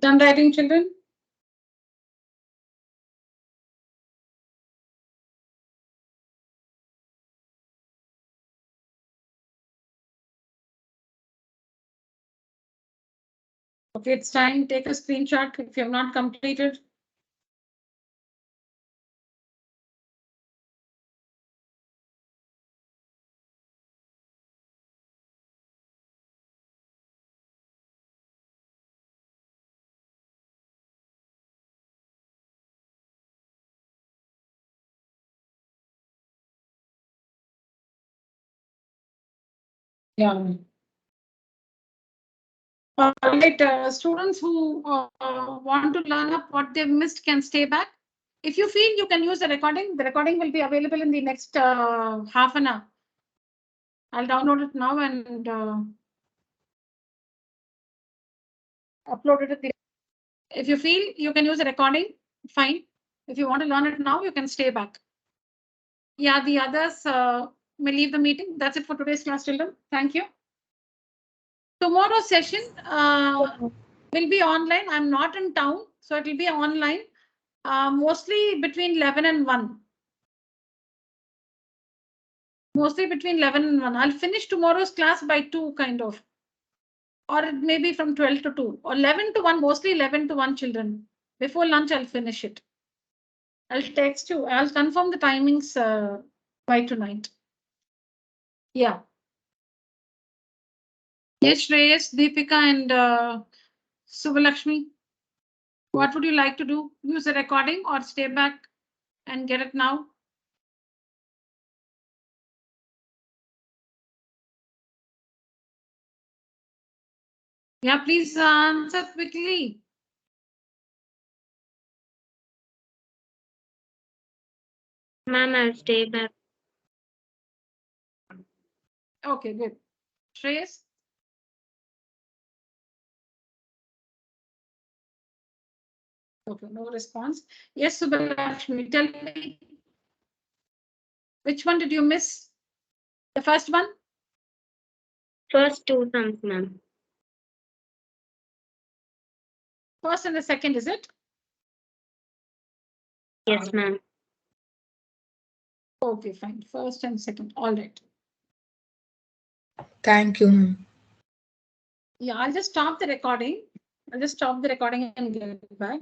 Done writing, children? Okay, it's time. Take a screenshot if you have not completed. Yeah. All right, students who want to learn up what they've missed can stay back. If you feel you can use the recording will be available in the next half an hour. I'll download it now and uploaded it. If you feel you can use a recording, fine. If you want to learn it now, you can stay back. Yeah, the others may leave the meeting. That's it for today's class, children. Thank you. Tomorrow's session will be online. I'm not in town, so it will be online, mostly between 11 and 1. Mostly between 11 and 1. I'll finish tomorrow's class by 2, kind of. Or it may be from 12 to 2 or 11 to 1, mostly 11 to 1 children. Before lunch, I'll finish it. I'll text you. I'll confirm the timings by tonight. Yeah. Yes, Shreyas, Deepika, and Subhalakshmi. What would you like to do? Use a recording or stay back and get it now? Yeah, please answer quickly. Ma'am, I'll stay back. Okay, good. Shreyas? Okay, no response. Yes, Subhalakshmi, tell me. Which one did you miss? The first one? First 2 sums, ma'am. First and the second, is it? Yes, ma'am. Okay, fine. First and second. All right. Thank you, ma'am. Yeah, I'll just stop the recording. I'll just stop the recording and get back.